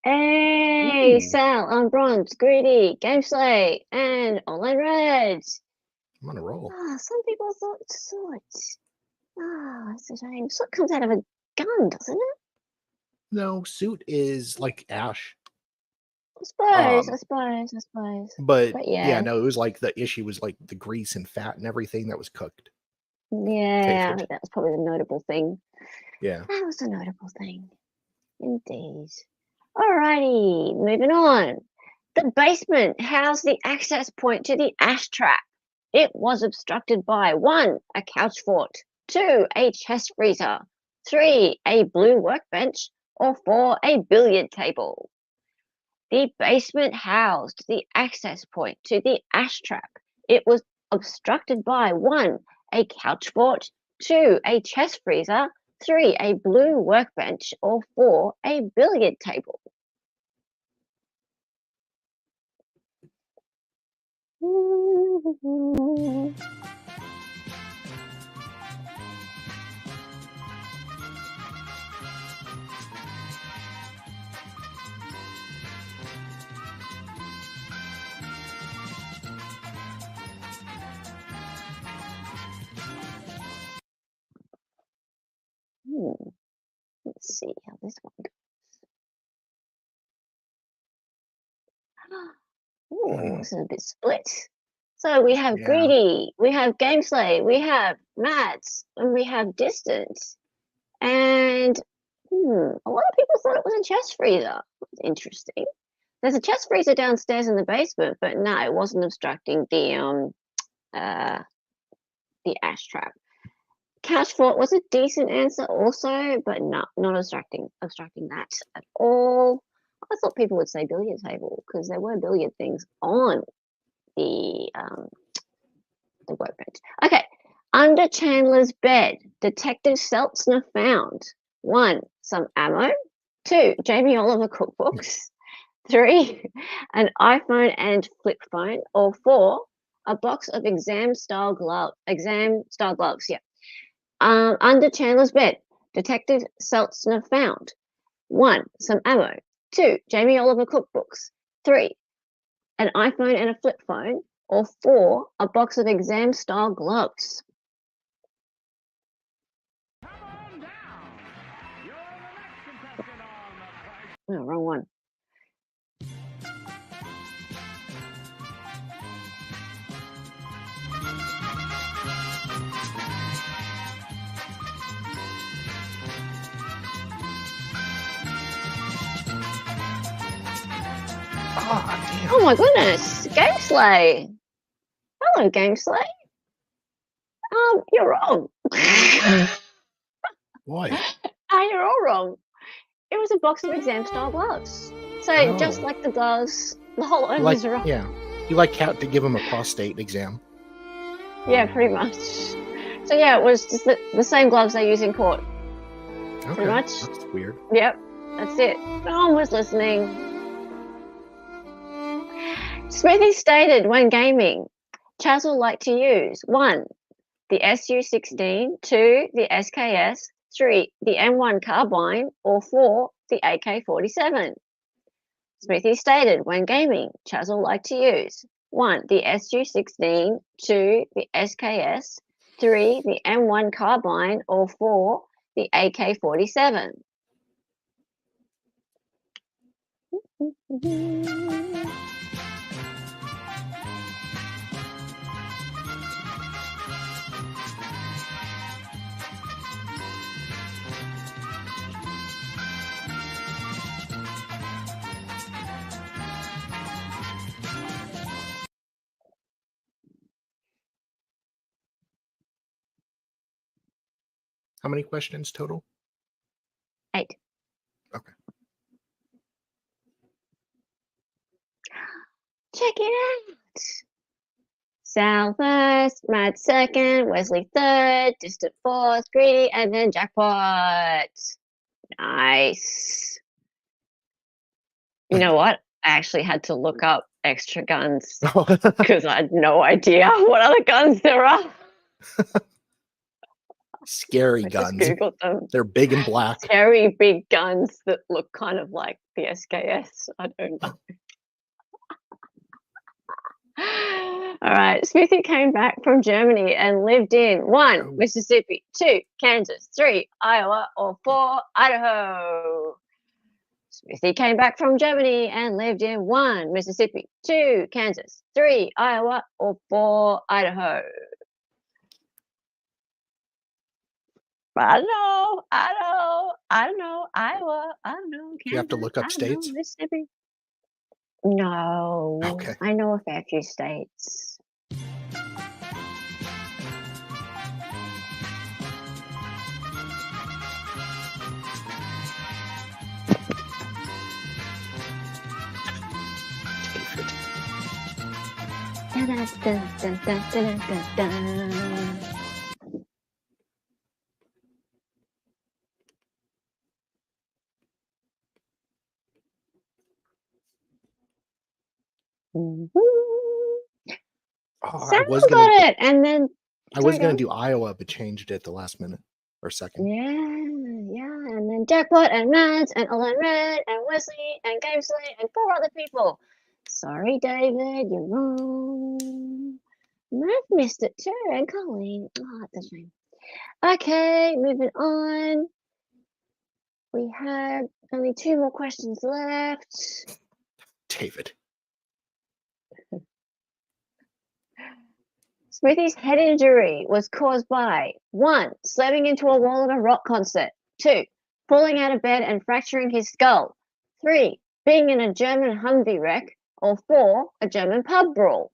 Hey, Sal, Bronze, Greedy, Gameslay, and Online Red. I'm on a roll. Some people thought soot. It's a shame. Soot comes out of a gun, doesn't it? No, suit is like ash. I suppose. But yeah. yeah, no, it was like the issue was like the grease and fat and everything that was cooked. Yeah, I Tasted. think that was probably the notable thing. Yeah. That was a notable thing. Indeed. Alrighty, moving on. The basement housed the access point to the ash trap. It was obstructed by 1, a couch fort, 2, a chest freezer, 3, a blue workbench, or 4, a billiard table. The basement housed the access point to the ash trap. It was obstructed by 1, a couch fort, 2, a chest freezer, 3, a blue workbench, or 4, a billiard table. Let's see how this one goes. Ooh, this is a bit split. So we have Yeah. Greedy, we have Gameslay, we have Mads, and we have Distance. And a lot of people thought it was a chest freezer. That's interesting. There's a chest freezer downstairs in the basement, but no, it wasn't obstructing the ash trap. Couch fort was a decent answer also, but not obstructing that at all. I thought people would say billiard table because there were billiard things on the workbench. Okay, under Chandler's bed, Detective Seltzner found 1, some ammo, 2, Jamie Oliver cookbooks, 3, an iPhone and flip phone, or 4, a box of exam style gloves. Yeah. Under Chandler's bed, Detective Seltzner found 1, some ammo, 2, Jamie Oliver cookbooks, 3, an iPhone and a flip phone, or 4, a box of exam style gloves. Oh, wrong one. Oh my goodness, Gameslay. Hello, Gameslay. You're wrong. Why? You're all wrong. It was a box of exam style gloves. So just Oh. like the gloves, the whole You owners are wrong. yeah. You like Cat to give him a prostate exam. Yeah, pretty much. So yeah, it was just the same gloves they use in court. Okay. much. That's weird. Yep. That's it. No one was listening. Smithy stated when gaming, CHAZZLE liked to use 1. The SU-16, 2. The SKS, 3. The M1 carbine, or 4. The AK-47. Smithy stated when gaming, CHAZZLE liked to use 1. The SU-16, 2. The SKS, 3. The M1 carbine, or 4. The AK-47. How many questions total? 8. Okay. Check it out. Sal first, Matt second, Wesley third, Distant fourth, Greedy, and then Jackpot. Nice. You know what? I actually had to look up extra guns because I had no idea what other guns there are. Scary I just guns. Googled them. They're big and black. Scary big guns that look kind of like the SKS. I don't know. All right. Smithy came back from Germany and lived in 1. Mississippi, 2. Kansas, 3. Iowa, or 4. Idaho. Smithy came back from Germany and lived in 1. Mississippi, 2. Kansas, 3. Iowa, or 4. Idaho. I don't know, Iowa, I don't know, Kansas, You have to look up I don't know, states? Mississippi. No. Okay. I know a fair few states. Oh, Sam got it, and then I was gonna do Iowa, but changed it at the last minute or second. yeah, and then Jackpot and Mads and Olan Red and Wesley and Gamesley and 4 other people. Sorry, David, you're wrong. Matt missed it too, and Colleen. Oh, that's a shame. Okay, moving on. We had only 2 more questions left. David. Smithy's head injury was caused by 1. Slamming into a wall at a rock concert. 2. Falling out of bed and fracturing his skull. 3. Being in a German Humvee wreck. Or 4. A German pub brawl.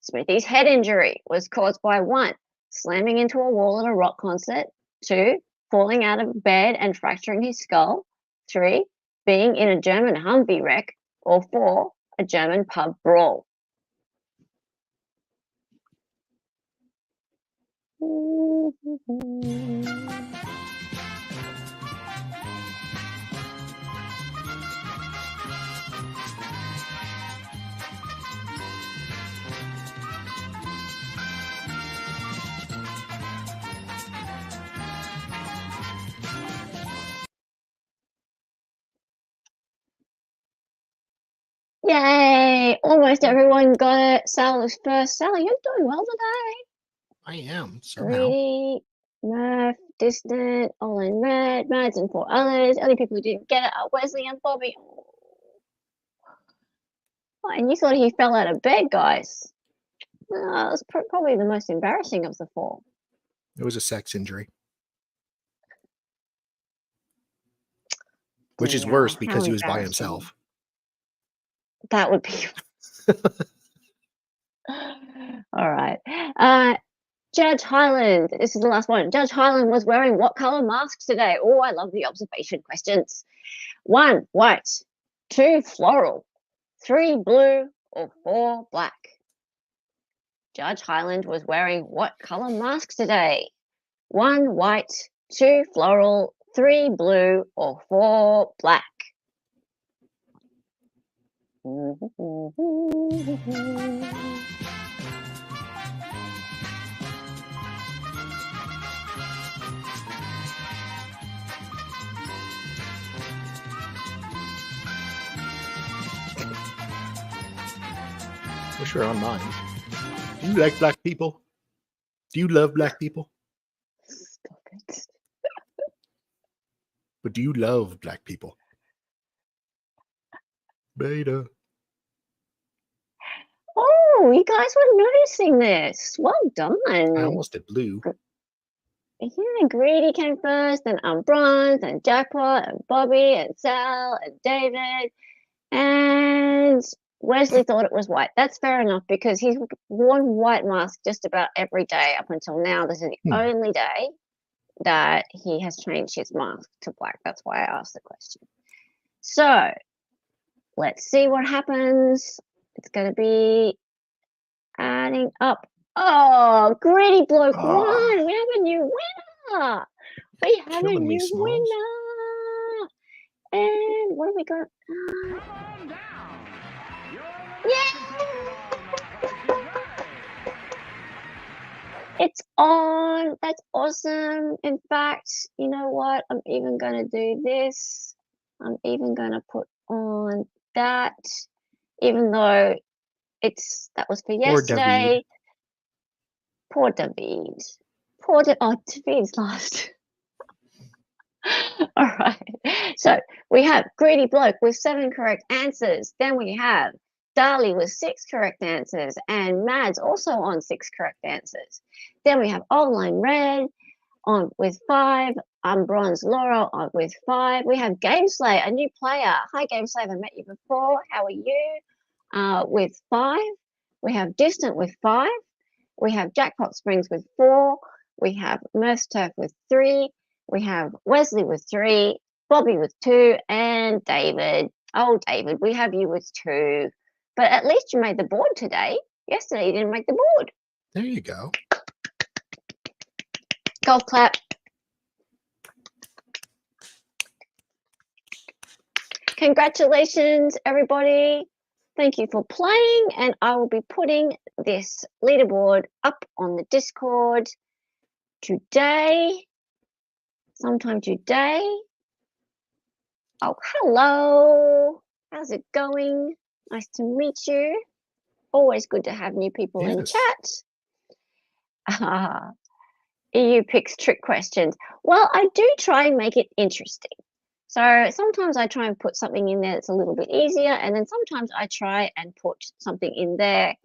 Smithy's head injury was caused by 1. Slamming into a wall at a rock concert. 2. Falling out of bed and fracturing his skull. 3. Being in a German Humvee wreck. Or 4. A German pub brawl. Yay! Almost everyone got it. Sal was first. Sal, you're doing well today. I am somehow. Greedy, Murph, Distant, Olin Red, Mads, and 4 others. Only people who didn't get it are Wesley and Bobby. Oh, and you thought he fell out of bed, guys. That was probably the most embarrassing of the 4. It was a sex injury. Which is worse because how he was by embarrassing. himself. That would be. All right. Judge Highland, this is the last one. Judge Highland was wearing what color mask today? Oh, I love the observation questions. 1, white. 2, floral. 3, blue. Or 4, black. Judge Highland was wearing what color mask today? 1, white. 2, floral. 3 blue or 4 black? Wish we were on mine. Do you like black people? Do you love black people? Stop it. But do you love black people? Beta. Oh, you guys were noticing this. Well done. I almost did blue. Yeah, Greedy came first, then Bronze, and Jackpot, and Bobby, and Sal, and David, and Wesley thought it was white. That's fair enough because he's worn white mask just about every day up until now. This is the only day that he has changed his mask to black. That's why I asked the question. So let's see what happens. It's going to be adding up. Oh, Greedy Bloke won. We have a new winner. We have a Killing me, new Smalls. winner. And what have we got? Yeah! It's on. That's awesome. In fact, you know what? I'm even going to do this. I'm even going to put on that, even though that was for yesterday. Poor David. Oh, David's lost. All right. So we have Greedy Bloke with 7 correct answers. Then we have Darlie with 6 correct answers, and Mads also on 6 correct answers. Then we have Online Red on with 5. Bronze Laura on with 5. We have Gameslay, a new player. Hi Gameslay, I've met you before. How are you? With 5. We have Distant with 5. We have Jackpot Springs with 4. We have Murph's Turf with 3. We have Wesley with 3. Bobby with 2. And David. Oh, David, we have you with 2. But at least you made the board today. Yesterday you didn't make the board. There you go. Golf clap. Congratulations, everybody. Thank you for playing, and I will be putting this leaderboard up on the Discord today, sometime today. Oh, hello. How's it going? Nice to meet you. Always good to have new people in chat. EU picks trick questions. Well, I do try and make it interesting. So sometimes I try and put something in there that's a little bit easier, and then sometimes I try and put something in there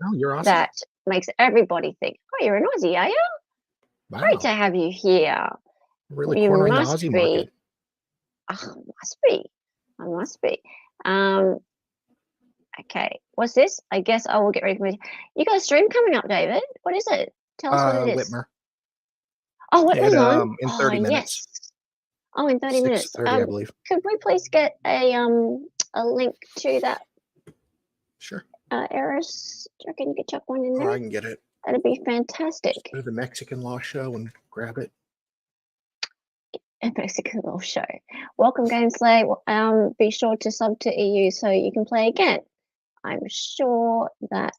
that makes everybody think, oh, you're an Aussie, are you? Wow. Great to have you here. Really You cornering the must Aussie be. market. Oh, I must be. Okay, what's this? I guess I will get ready for me. You got a stream coming up, David. What is it? Tell us what it is. Whitmer. Oh, Whitmer's on? In 30 minutes. Yes. Oh, in 30 minutes. 6:30, I believe. Could we please get a link to that? Sure. Eris, do you reckon you could chuck one in there? Or I can get it. That'd be fantastic. Go to the Mexican Law Show and grab it. A Mexican Law Show. Welcome, Gameslay. Be sure to sub to EU so you can play again. I'm sure that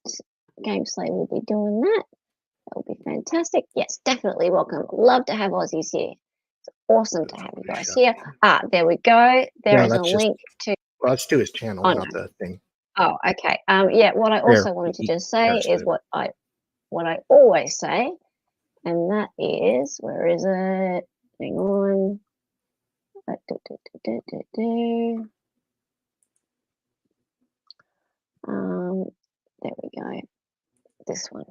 Gameslay will be doing that. That will be fantastic. Yes, definitely welcome. Love to have Aussies here. It's awesome to have you guys here. There we go. There is a link to. Well, let's do his channel, not the thing. Oh, okay. Yeah. What I also wanted to just say is what I always say, and that is, where is it? Hang on. There we go. This one.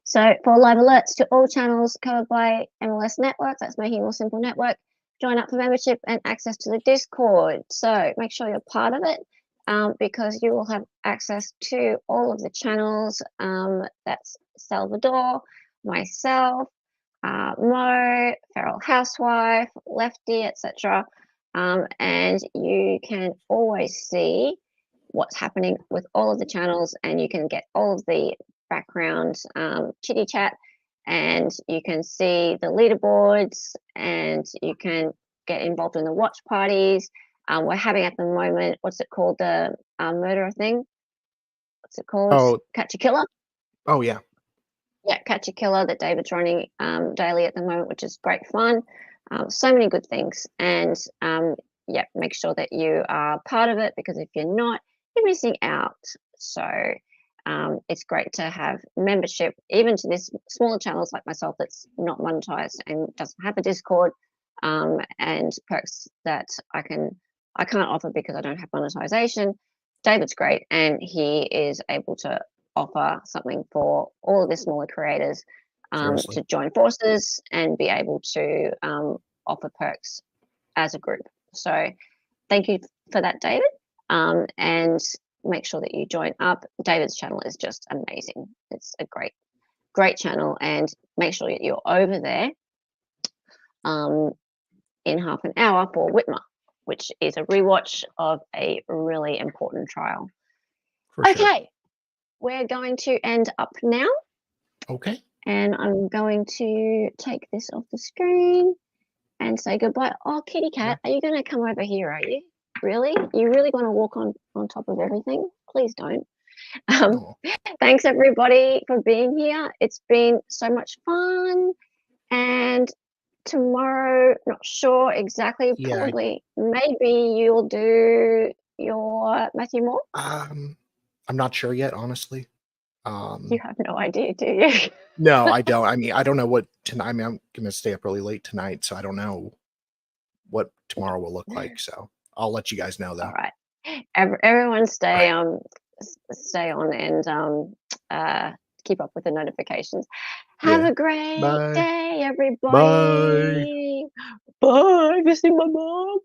So for live alerts to all channels covered by MLS Network, that's Making It More Simple Network, join up for membership and access to the Discord. So make sure you're part of it because you will have access to all of the channels. That's Salvador, myself, Mo, Feral Housewife, Lefty, etc. And you can always see what's happening with all of the channels, and you can get all of the background chitty chat, and you can see the leaderboards, and you can get involved in the watch parties. We're having at the moment, what's it called, the murder thing? What's it called? Oh. Catch a Killer. Oh yeah. Yeah, Catch a Killer that David's running daily at the moment, which is great fun. So many good things, and yeah, make sure that you are part of it, because if you're not, you're missing out. So it's great to have membership, even to this smaller channels like myself that's not monetized and doesn't have a Discord, and perks that I can't offer because I don't have monetization. David's great, and he is able to offer something for all of the smaller creators Seriously. to join forces and be able to offer perks as a group. So thank you for that, David. And make sure that you join up. David's channel is just amazing. It's a great channel, and make sure that you're over there in half an hour for Whitmer, which is a rewatch of a really important trial. For sure. Okay, we're going to end up now, Okay. and I'm going to take this off the screen and say goodbye. Oh, Kitty Cat, are you going to come over here, are you? Really? You really want to walk on top of everything? Please don't. Oh. Thanks, everybody, for being here. It's been so much fun. And tomorrow, not sure exactly, Yeah, probably, maybe you'll do your Matthew Moore? I'm not sure yet, honestly. You have no idea, do you? No, I don't. I mean, I don't know what tonight. I mean, I'm gonna stay up really late tonight, so I don't know what tomorrow will look like. So I'll let you guys know though. All right. Everyone stay on and keep up with the notifications. Have Yeah. a great Bye. day, everybody. Bye. Bye. You see my mom?